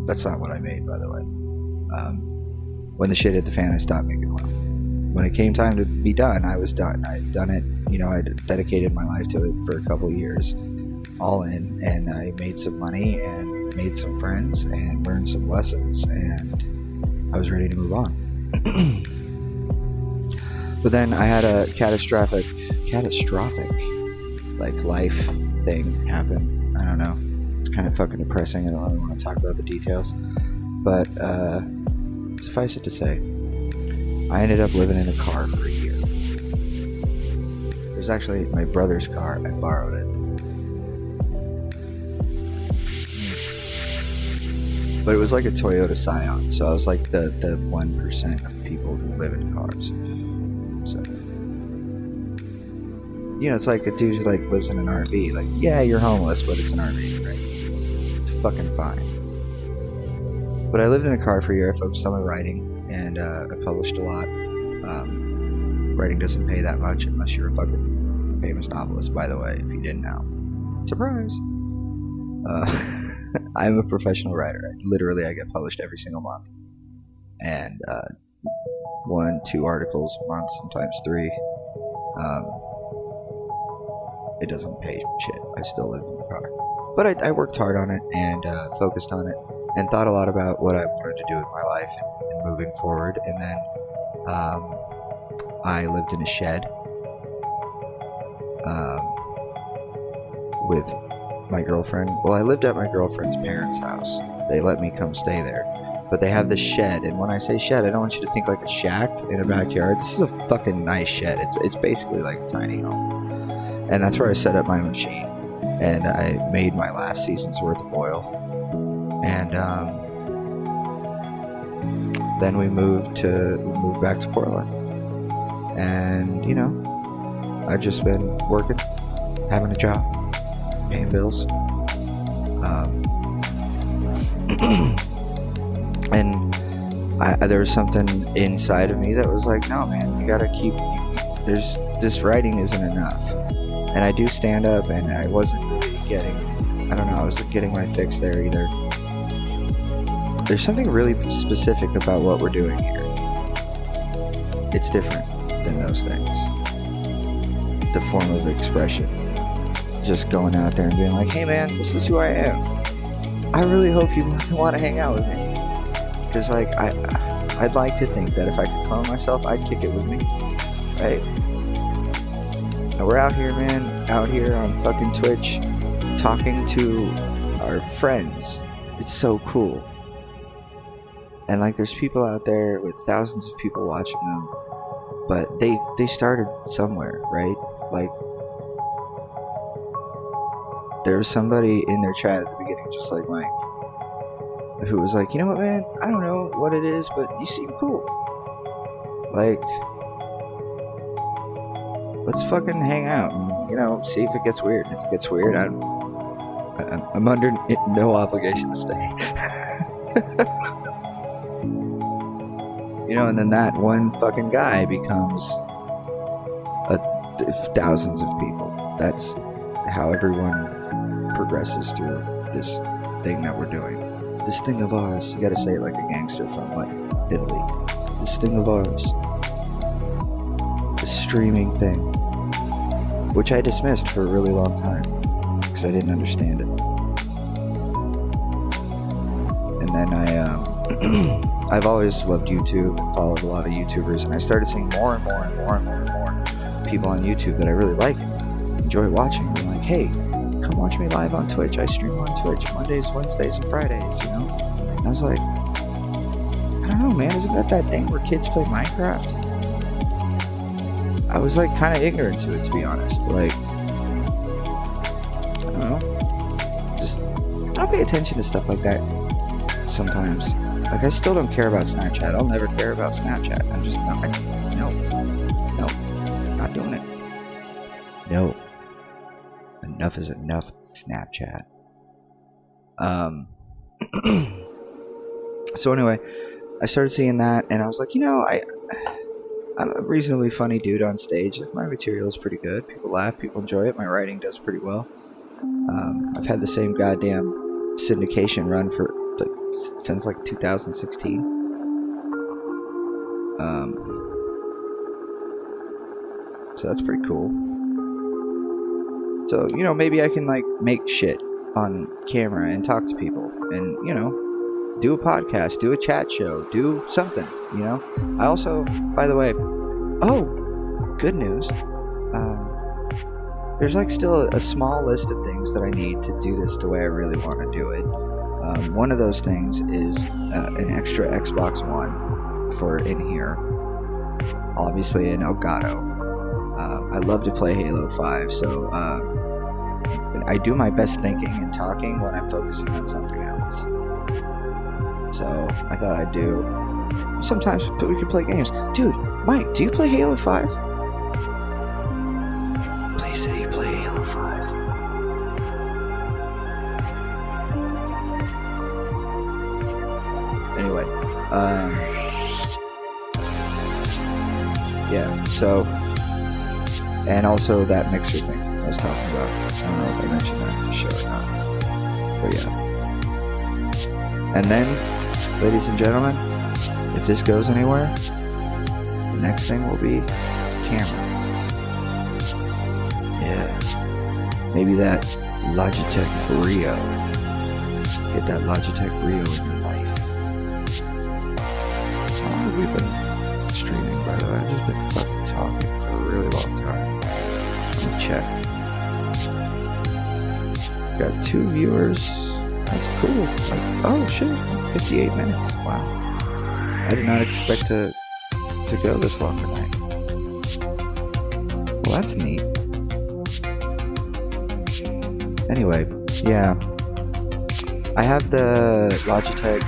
That's not what I made, by the way. When the shit hit the fan, I stopped making well. When it came time to be done, I was done. I'd done it. I dedicated my life to it for a couple years, all in, and I made some money and made some friends and learned some lessons, and I was ready to move on. But then I had a catastrophic life thing happen. I don't know. It's kind of fucking depressing. I don't really want to talk about the details. But suffice it to say, I ended up living in a car for a year. It was actually my brother's car. I borrowed it. But it was like a Toyota Scion, so I was like the 1% of people who live in cars. So, it's like a dude who lives in an RV. Like, yeah, you're homeless, but it's an RV, right? It's fucking fine. But I lived in a car for a year. I focused on my writing, and I published a lot. Writing doesn't pay that much unless you're a fucking famous novelist, by the way, if you didn't know. Surprise! I'm a professional writer. I get published every single month. And 1-2 articles a month, sometimes 3. It doesn't pay shit. I still live in the car. But I worked hard on it and focused on it and thought a lot about what I wanted to do with my life and moving forward. And then I lived in a shed with my girlfriend. Well, I lived at my girlfriend's parents' house. They let me come stay there. But they have this shed, and when I say shed, I don't want you to think like a shack in a backyard. This is a fucking nice shed. It's basically like a tiny home. And that's where I set up my machine. And I made my last season's worth of oil. And then we moved back to Portland. And, I've just been working, having a job, paying bills. And there was something inside of me that was like, no, man, you gotta keep. This writing isn't enough. And I do stand up, and I wasn't really getting. I don't know. I wasn't getting my fix there either. There's something really specific about what we're doing here. It's different than those things. The form of expression. Just going out there and being like, hey man, this is who I am. I really hope you want to hang out with me. Because I'd like to think that if I could clone myself, I'd kick it with me. Right? And we're out here, man. Out here on fucking Twitch. Talking to our friends. It's so cool. And there's people out there with thousands of people watching them. But they started somewhere, right? There was somebody in their chat at the beginning, just like Mike, who was like, you know what, man? I don't know what it is, but you seem cool. Let's fucking hang out and, see if it gets weird. If it gets weird, I'm under no obligation to stay. And then that one fucking guy becomes thousands of people. That's how everyone progresses through this thing that we're doing. This thing of ours. You gotta say it like a gangster from Italy. This thing of ours. This streaming thing. Which I dismissed for a really long time. Because I didn't understand it. And then I've always loved YouTube and followed a lot of YouTubers, and I started seeing more and more people on YouTube that I really like. enjoy watching. They're like, hey, come watch me live on Twitch. I stream on Twitch Mondays, Wednesdays, and Fridays, you know? And I was like, I don't know, man, isn't that thing where kids play Minecraft? I was like kind of ignorant to it, to be honest. Like, I don't know. Just, I don't pay attention to stuff like that sometimes. Like, I still don't care about Snapchat. I'll never care about Snapchat. I'm just not, no, not doing it. No. Enough is enough, Snapchat. So anyway, I started seeing that, and I was like, you know, I'm a reasonably funny dude on stage. My material is pretty good. People laugh, people enjoy it. My writing does pretty well. I've had the same goddamn syndication run for since like 2016. So that's pretty cool. So, you know, maybe I can like make shit on camera and talk to people and, you know, do a podcast, do a chat show, do something, you know. I also, by the way, good news, there's like still a small list of things that I need to do this the way I really want to do it. One of those things is an extra Xbox One for in here, obviously an Elgato. I love to play Halo 5, so I do my best thinking and talking when I'm focusing on something else. So I thought I'd do. Sometimes we could play games. Dude, Mike, do you play Halo 5? Please say you play Halo 5. Anyway, yeah, so, and also that mixer thing I was talking about. I don't know if I mentioned that in the show or not, but yeah. And then, ladies and gentlemen, if this goes anywhere, the next thing will be camera. Yeah, maybe that Logitech Brio. Get that Logitech Brio in your life. How long have we been streaming, by the way? I've just been fucking talking for a really long time. Let me check. Got 2 viewers. That's cool. Like, oh shit, 58 minutes. Wow. I did not expect to go this long tonight. Well, that's neat. Anyway, yeah. I have the Logitech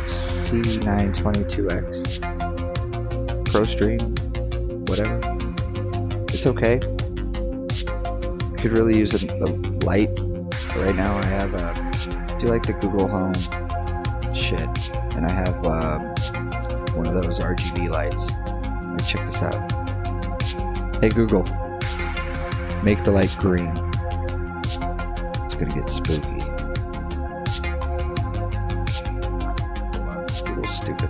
C922X Pro Stream, whatever. It's okay. Could really use a light. Right now I have do like the Google Home shit, and I have one of those RGB lights. Let me check this out. Hey Google, make the light green. It's gonna get spooky. Google's stupid.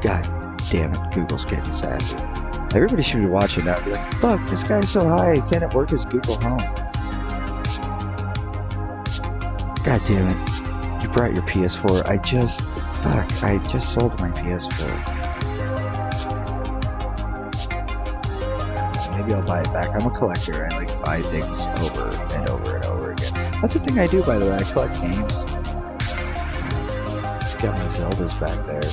God damn it, Google's getting sassy. Everybody should be watching that and be like, fuck, this guy's so high, can't it work his Google Home? God damn it. You brought your PS4. I just sold my PS4. Maybe I'll buy it back. I'm a collector. I like buy things over and over and over again. That's the thing I do, by the way. I collect games. Got my Zeldas back there.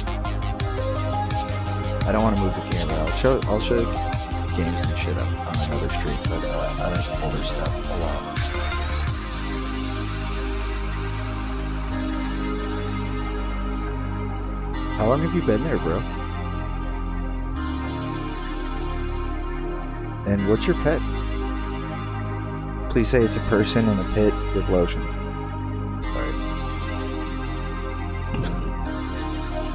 I don't want to move the camera. I'll show games and shit up on another stream, but I like older stuff a lot. How long have you been there, bro? And what's your pet? Please say it's a person in a pit with lotion. Sorry.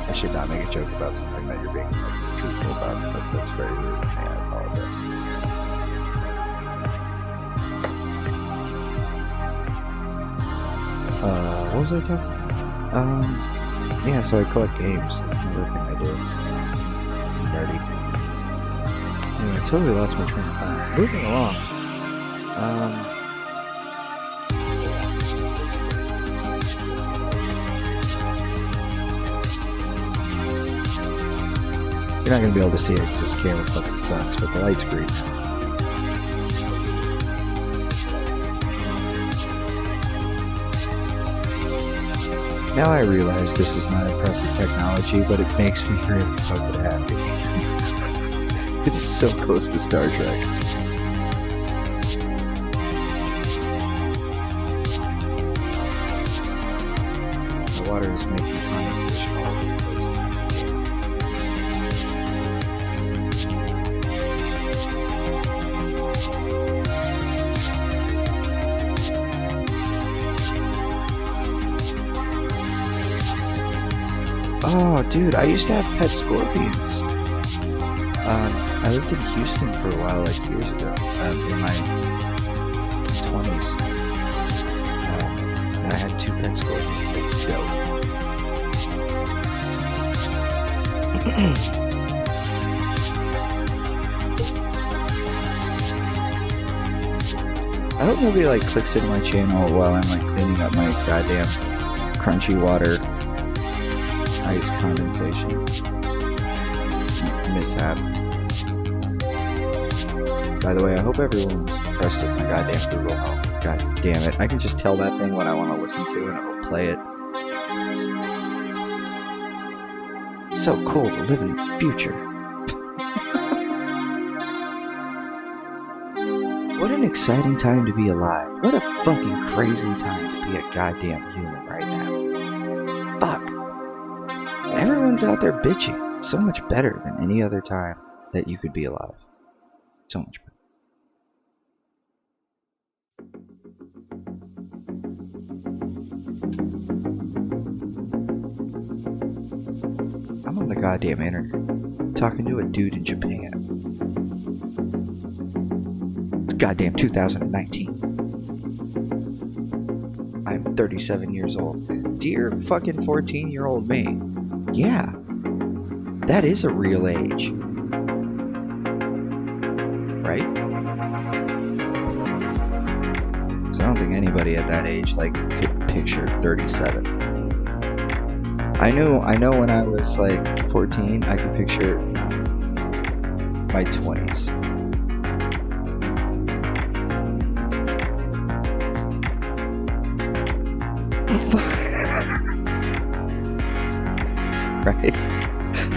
I should not make a joke about something that you're being truthful about, but that's very rude of me. I apologize. What was I talking about? Yeah, so I collect games. That's another thing I do. I'm nerdy. Anyway, I totally lost my train of thought. Moving along. You're not gonna be able to see it because this camera fucking sucks, but the light's green. Now I realize this is not impressive technology, but it makes me really fucking happy. It's so close to Star Trek. The water is making condensation all over the place. Oh, dude, I used to have pet scorpions. I lived in Houston for a while, like years ago, in my 20s. And I had 2 pet scorpions. They were dope. I hope nobody like clicks into my channel while I'm like cleaning up my goddamn crunchy water ice condensation mishap. By the way, I hope everyone's impressed with my goddamn Google Home. God damn it. I can just tell that thing what I want to listen to and it will play it. It's so cool to live in the future. What an exciting time to be alive. What a fucking crazy time to be a goddamn human right now. Fuck. Everyone's out there bitching. It's so much better than any other time that you could be alive. So much better. I'm on the goddamn internet talking to a dude in Japan. It's goddamn 2019. I'm 37 years old. Dear fucking 14-year-old me. Yeah, that is a real age. Right? Because I don't think anybody at that age, like, could picture 37. I know when I was, like, 14, I could picture my 20s. Right?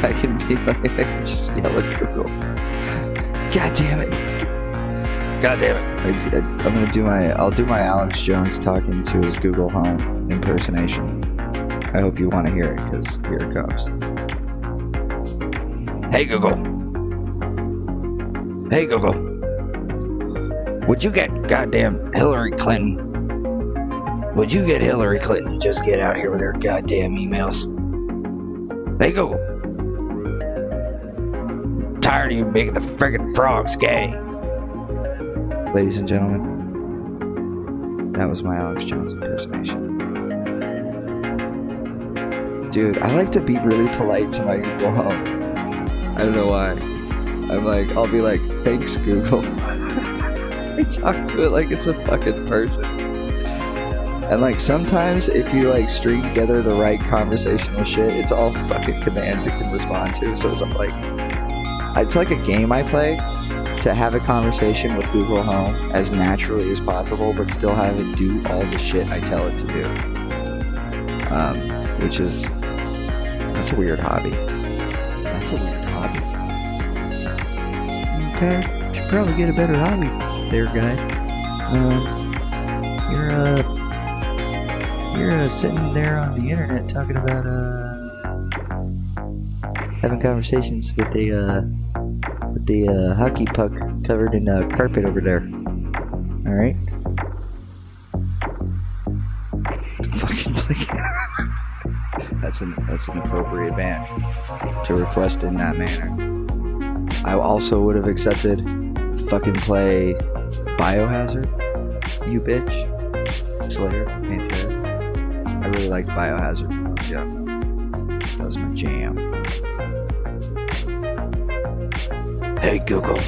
I can be like, I can just yell at Google. God damn it. God damn it. I'll do my Alex Jones talking to his Google Home impersonation. I hope you want to hear it, because here it comes. Hey Google. Hey Google. Would you get goddamn Hillary Clinton? Would you get Hillary Clinton to just get out here with her goddamn emails? Hey Google. I'm tired of you making the friggin' frogs gay. Ladies and gentlemen, that was my Alex Jones impersonation. Dude, I like to be really polite to my Google Home. I don't know why. I'll be like, thanks Google. I talk to it like it's a fucking person. And like sometimes if you like string together the right conversational shit, it's all fucking commands it can respond to. So it's like a game I play to have a conversation with Google Home as naturally as possible, but still have it do all the shit I tell it to do. That's a weird hobby. That's a weird hobby. Okay, should probably get a better hobby there, guy. You're sitting there on the internet talking about having conversations with the hockey puck covered in carpet over there. All right. Fucking play. That's an appropriate ban to request in that manner. I also would have accepted fucking play Biohazard. You bitch. Slayer, Pantera. I really liked Biohazard. Yeah. That was my jam. Hey Google.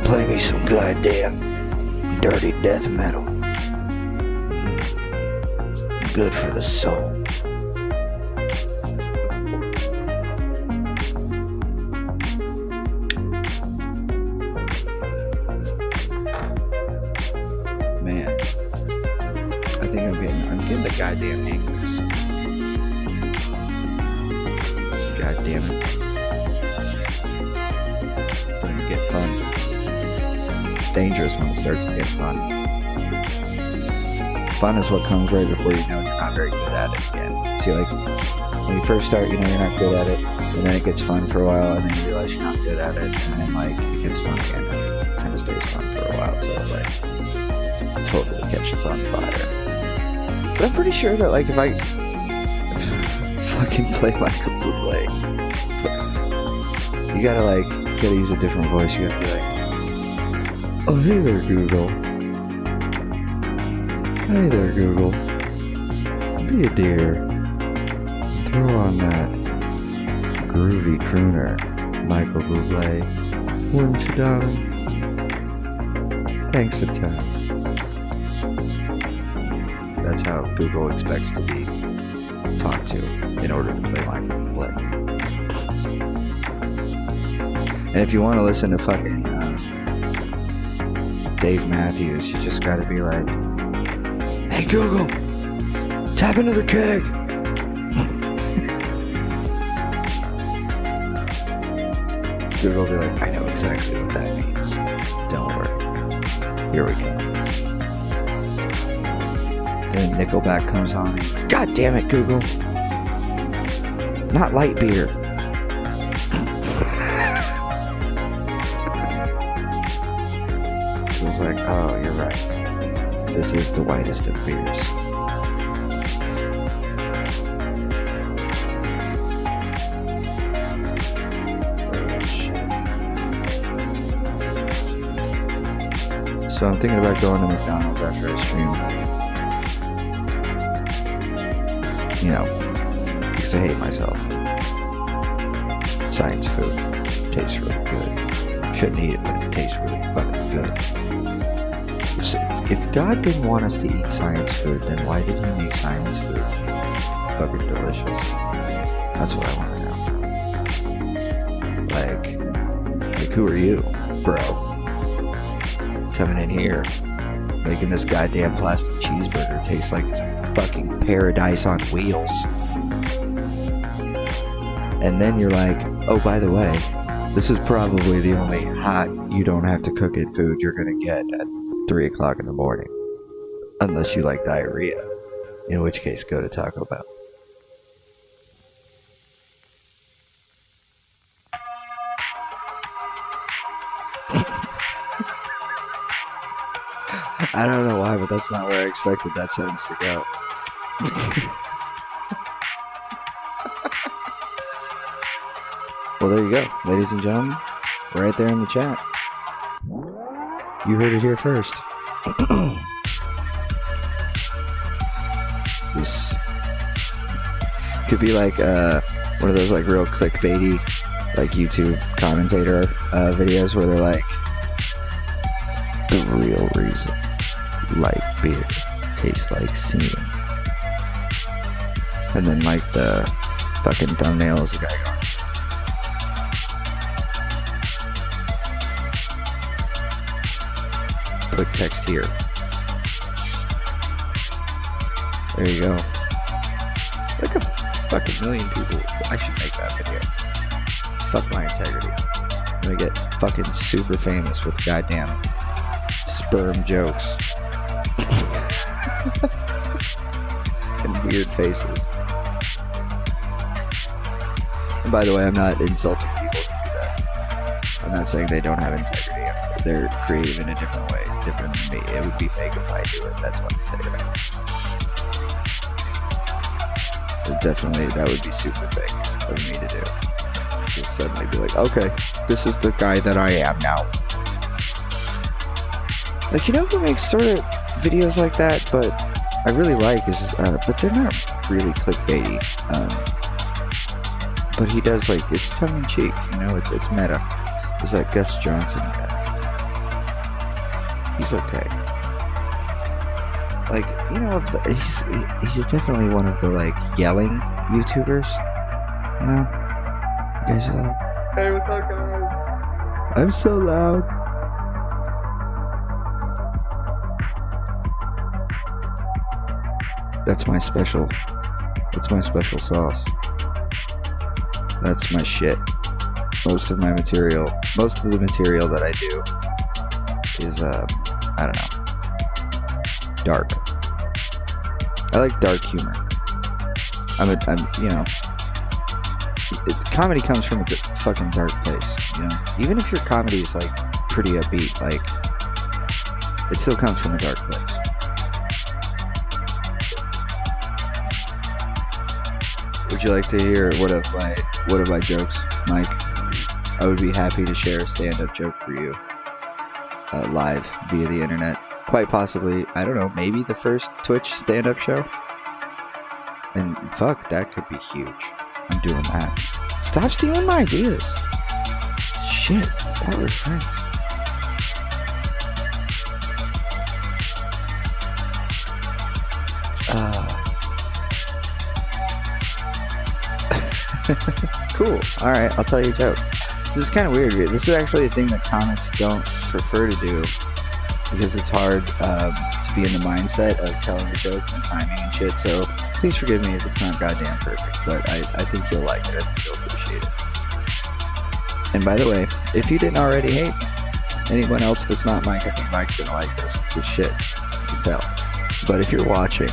Play me some goddamn dirty death metal. Good for the soul. I'm getting the goddamn hang of this. God damn it. It's starting to get fun. It's dangerous when it starts to get fun. Fun is what comes right before you know you're not very good at it again. See, like, when you first start, you know you're not good at it, and then it gets fun for a while, and then you realize you're not good at it, and then, like, it gets fun again, and it kind of stays fun for a while till it, like, totally catches on fire. But I'm pretty sure that, like, if I fucking play Michael Bublé, you gotta use a different voice. You gotta be like, oh, hey there, Google. Hey there, Google. Be a dear. Throw on that groovy crooner, Michael Bublé. Wouldn't you, darling? Thanks a ton. That's how Google expects to be talked to in order to play Michael Bublé. And if you want to listen to fucking Dave Matthews, you just gotta be like, hey Google, tap another keg. Google will be like, I know exactly what that means. Don't worry. Here we go. And then Nickelback comes on. God damn it, Google. Not light beer. It was like, oh, you're right. This is the whitest of beers. So I'm thinking about going to McDonald's after I stream. You know, because I hate myself. Science food tastes really good. Shouldn't eat it, but it tastes really fucking good. If God didn't want us to eat science food, then why did He make science food fucking delicious? That's what I want to know. Like, who are you, bro? Coming in here, making this goddamn plastic cheeseburger taste like it's a fucking paradise on wheels. And then you're like, oh, by the way, this is probably the only hot, you don't have to cook it food you're gonna get at 3 o'clock in the morning. Unless you like diarrhea. In which case, go to Taco Bell. I don't know why, but that's not where I expected that sentence to go. Well, there you go, ladies and gentlemen. Right there in the chat. You heard it here first. This could be like one of those like real clickbaity like YouTube commentator videos where they're like, the real reason light beer tastes like semen. And then like the fucking thumbnail is the guy going, click text here. There you go. Like a fucking million people. I should make that video. Fuck my integrity. I'm gonna get fucking super famous with goddamn sperm jokes. And weird faces. And by the way, I'm not insulting people who do that. I'm not saying they don't have integrity. They're creative in a different way, different than me. It would be fake if I do it. That's what I say to them. Definitely, that would be super fake of me to do. Just suddenly be like, okay, this is the guy that I am now. Like, you know who makes sort of videos like that, but I really like is, but they're not really clickbaity. But he does, like, it's tongue-in-cheek, you know, it's meta. It's that Gus Johnson guy. He's okay. Like, you know, he's definitely one of the, like, yelling YouTubers. You know? You guys are like, hey, what's up, guys? I'm so loud. That's my special sauce. That's my shit. Most of the material that I do is, I don't know, dark. I like dark humor. Comedy comes from a fucking dark place, you know? Even if your comedy is, like, pretty upbeat, like, it still comes from a dark place. Would you like to hear one of my jokes, Mike? I would be happy to share a stand-up joke for you, live via the internet. Quite possibly, I don't know, maybe the first Twitch stand-up show. And fuck, that could be huge. I'm doing that. Stop stealing my ideas. Shit, that we're friends. Cool. Alright, I'll tell you a joke. This is kind of weird. This is actually a thing that comics don't prefer to do because it's hard to be in the mindset of telling a joke and timing and shit, so please forgive me if it's not goddamn perfect, but I think you'll like it. I think you'll appreciate it. And by the way, if you didn't already hate anyone else that's not Mike, I think Mike's gonna like this. It's his shit. You can tell. But if you're watching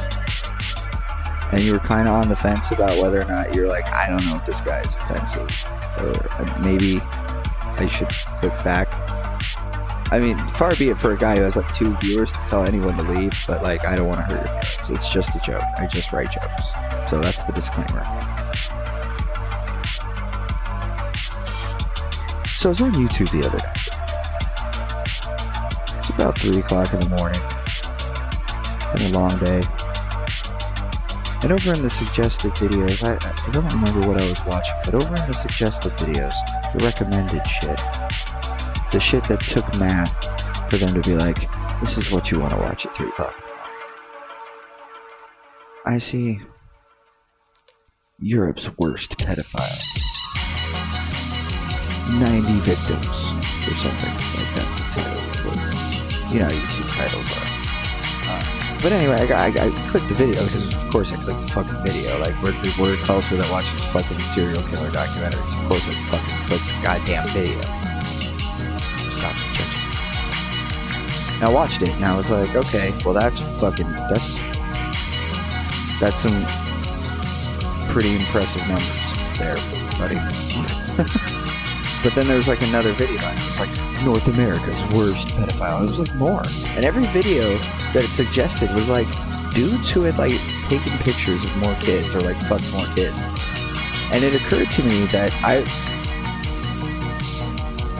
and you were kind of on the fence about whether or not you're like, I don't know if this guy is offensive, or maybe I should click back. I mean, far be it for a guy who has like 2 viewers to tell anyone to leave, but like, I don't want to hurt your feelings. It's just a joke. I just write jokes. So that's the disclaimer. So I was on YouTube the other day. It's about 3 o'clock in the morning. Been a long day. And over in the suggested videos, I don't remember what I was watching, but over in the suggested videos, the recommended shit, the shit that took math for them to be like, this is what you want to watch at 3 o'clock. I see Europe's worst pedophile. 90 victims, or something like that. The title was, you know how YouTube titles are. But anyway, I clicked the video because, of course, I clicked the fucking video. Like, we're the word culture that watches fucking serial killer documentaries. Of course, I fucking clicked the goddamn video. Stop judging. Now I watched it, and I was like, okay, well, that's some pretty impressive numbers there, buddy. But then there was like another video, and it was like North America's worst pedophile. It was like more, and every video that it suggested was like dudes who had like taken pictures of more kids or like fucked more kids. And it occurred to me that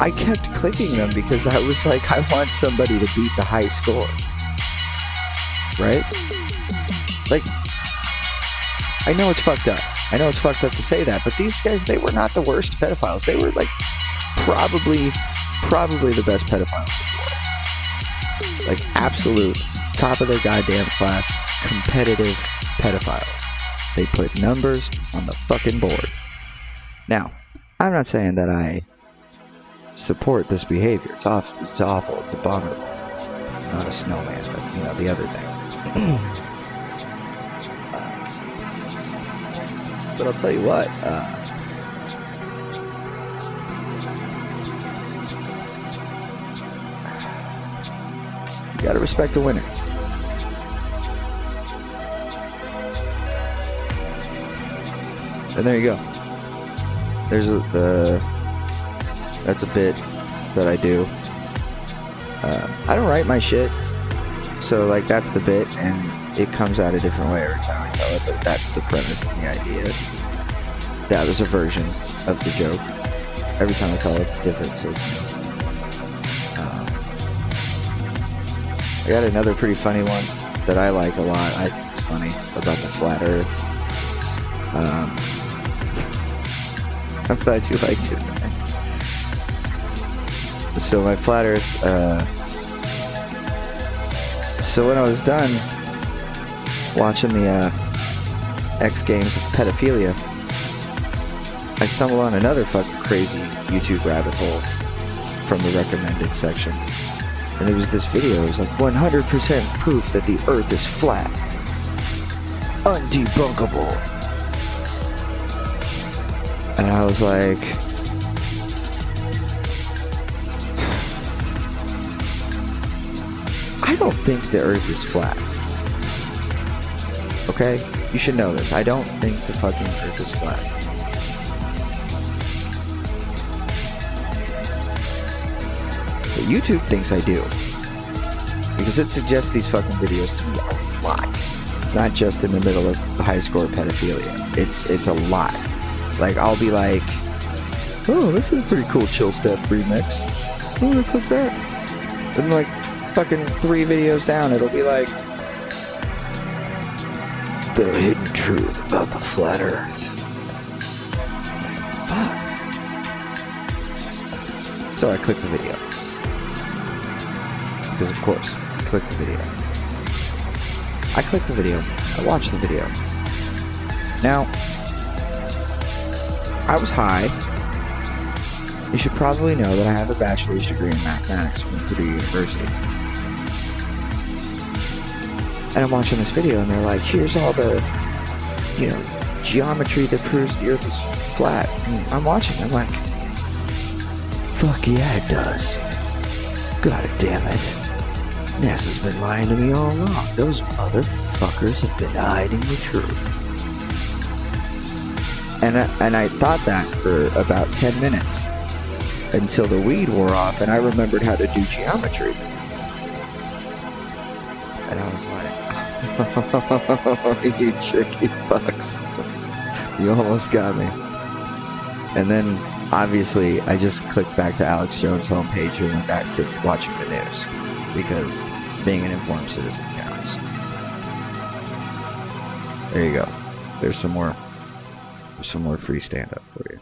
I kept clicking them because I was like, I want somebody to beat the high score, right? Like, I know it's fucked up. I know it's fucked up to say that, but these guys, they were not the worst pedophiles. They were like probably the best pedophiles in the world. Like absolute top of their goddamn class, competitive pedophiles. They put numbers on the fucking board. Now, I'm not saying that I support this behavior. It's awful. It's abominable. Not a snowman, but you know, the other thing. But I'll tell you what, you gotta respect a winner. And there you go. There's that's a bit that I do. I don't write my shit, so like that's the bit, and it comes out a different way every time I tell it, but that's the premise and the idea. That was a version of the joke. Every time I tell it, it's different, so I got another pretty funny one that I like a lot. I think it's funny, about the flat earth. I'm glad you liked it, man. So my flat earth, so when I was done watching the X Games of pedophilia, I stumbled on another fucking crazy YouTube rabbit hole from the recommended section. And there was this video, it was like 100% proof that the earth is flat. undebunkable. And I was like, I don't think the earth is flat. Okay? You should know this. I don't think the fucking earth is flat. But YouTube thinks I do. Because it suggests these fucking videos to me a lot. It's not just in the middle of high score pedophilia. It's a lot. Like, I'll be like, oh, this is a pretty cool Chill Step remix. I'm gonna click that. And like, fucking 3 videos down, it'll be like, the hidden truth about the flat earth. Fuck. So I clicked the video. Because of course, I clicked the video. I clicked the video. I watched the video. Now, I was high. You should probably know that I have a bachelor's degree in mathematics from Purdue University. And I'm watching this video and they're like, here's all the, geometry that proves the earth is flat. And I'm watching, I'm like, fuck yeah it does. God damn it. NASA's been lying to me all along. Those motherfuckers have been hiding the truth. And I thought that for about 10 minutes. Until the weed wore off and I remembered how to do geometry. And I was like, you tricky fucks. You almost got me. And then, obviously, I just clicked back to Alex Jones' homepage and went back to watching the news. Because being an informed citizen counts. There you go. There's some more free stand-up for you.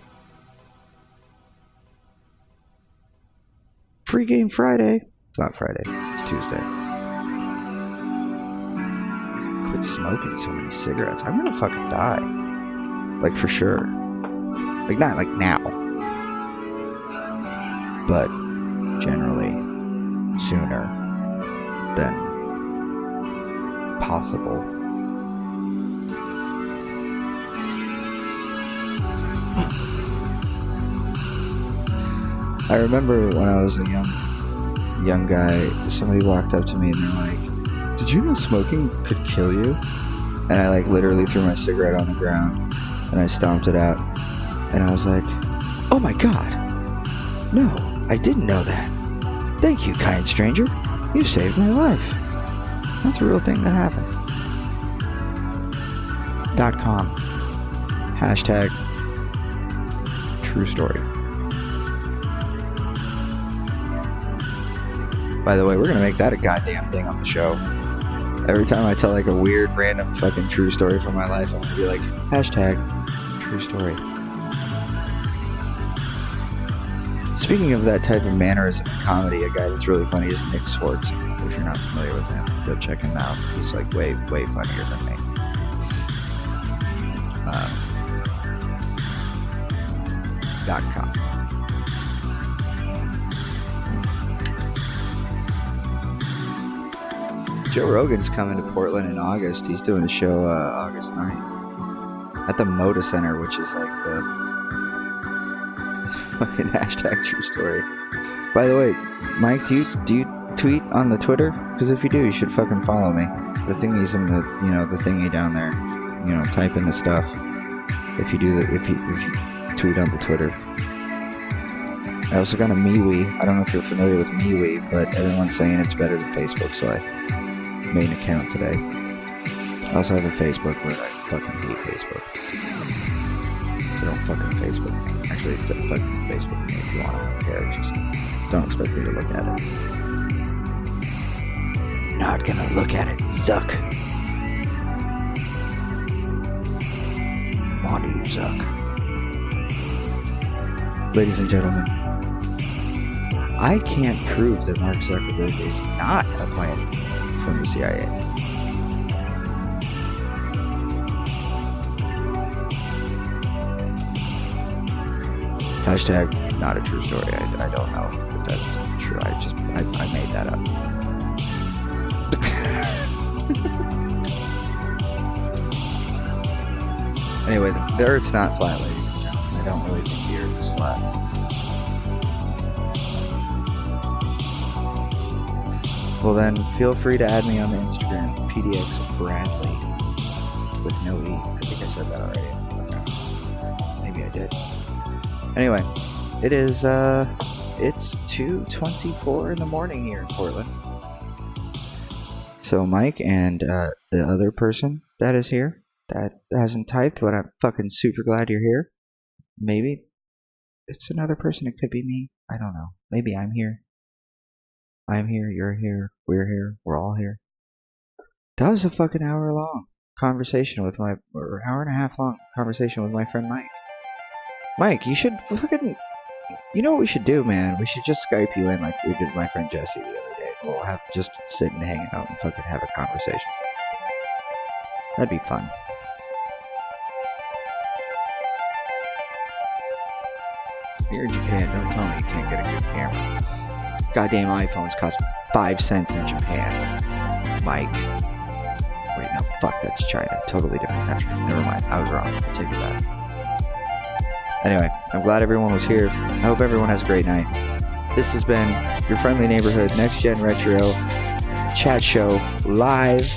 Free Game Friday. It's not Friday. It's Tuesday. Quit smoking so many cigarettes. I'm gonna fucking die. Like, for sure. Like, not like now. But generally sooner than possible. I remember when I was a young guy, somebody walked up to me and they're like, did you know smoking could kill you? And I like literally threw my cigarette on the ground and I stomped it out. And I was like, oh my god. No, I didn't know that. Thank you, kind stranger. You saved my life. That's a real thing that happened. .com. Hashtag true story. By the way, we're gonna make that a goddamn thing on the show. Every time I tell like a weird, random fucking true story from my life, I'm gonna be like, hashtag true story. Speaking of that type of mannerism in comedy, a guy that's really funny is Nick Swartz. If you're not familiar with him, go check him out. He's like way funnier than me. .com. Joe Rogan's coming to Portland in August. He's doing a show August 9th at the Moda Center, which is like the fucking hashtag true story. By the way, Mike, do you tweet on the Twitter? Because if you do, you should fucking follow me. The thingy's in the the thingy down there. Type in the stuff. If you tweet on the Twitter. I also got a MeWe. I don't know if you're familiar with MeWe, but everyone's saying it's better than Facebook, so I made an account today. I also have a Facebook, but I fucking hate Facebook. So don't fucking Facebook. Actually, fucking Facebook me if you want. I don't care. Just don't expect me to look at it. Not gonna look at it. Zuck. Want you, Zuck. Ladies and gentlemen, I can't prove that Mark Zuckerberg is not a plant from the CIA. Hashtag not a true story. I don't know if that's true. I made that up. Anyway, the Earth's not flat, ladies and gentlemen. I don't really think the Earth is flat. Well then, feel free to add me on the Instagram, PDX Bradley, with no E. I think I said that already. Maybe I did. Anyway, it's 2:24 in the morning here in Portland. So Mike and the other person that is here, that hasn't typed, but I'm fucking super glad you're here. Maybe it's another person, it could be me. I don't know. Maybe I'm here. I'm here, you're here, we're here, we're all here. That was a fucking hour and a half long conversation with my friend Mike. Mike, you should fucking, you know what we should do, man? We should just Skype you in like we did with my friend Jesse the other day. We'll have just sit and hang out and fucking have a conversation. That'd be fun. You're in Japan, don't tell me you can't get a good camera. Goddamn iPhones cost 5 cents in Japan. Mike. Wait, no, fuck, that's China. Totally different country. Never mind, I was wrong. I'll take it back. Anyway, I'm glad everyone was here. I hope everyone has a great night. This has been your friendly neighborhood Next Gen Retro chat show live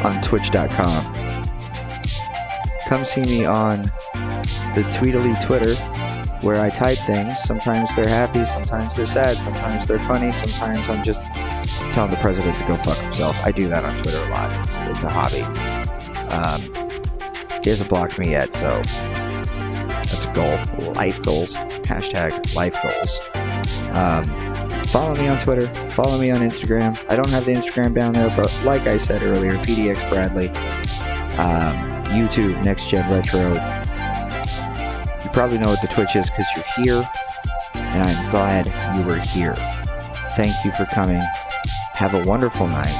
on Twitch.com. Come see me on the Tweedly Twitter, where I type things. Sometimes they're happy, sometimes they're sad, sometimes they're funny, sometimes I'm just telling the president to go fuck himself. I do that on Twitter a lot. It's a hobby. He hasn't blocked me yet, so that's a goal. Life goals. Hashtag life goals. Follow me on Twitter. Follow me on Instagram. I don't have the Instagram down there, but like I said earlier, PDX Bradley. YouTube, Next Gen Retro. You probably know what the Twitch is because you're here, and I'm glad you were here. Thank you for coming. Have a wonderful night.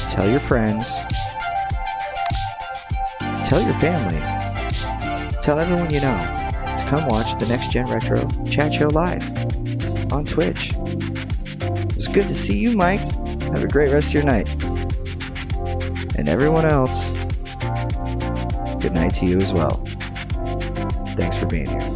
Tell your friends. Tell your family. Tell everyone you know to come watch the Next Gen Retro chat show live on Twitch. It's good to see you, Mike. Have a great rest of your night. And everyone else, good night to you as well. Thanks for being here.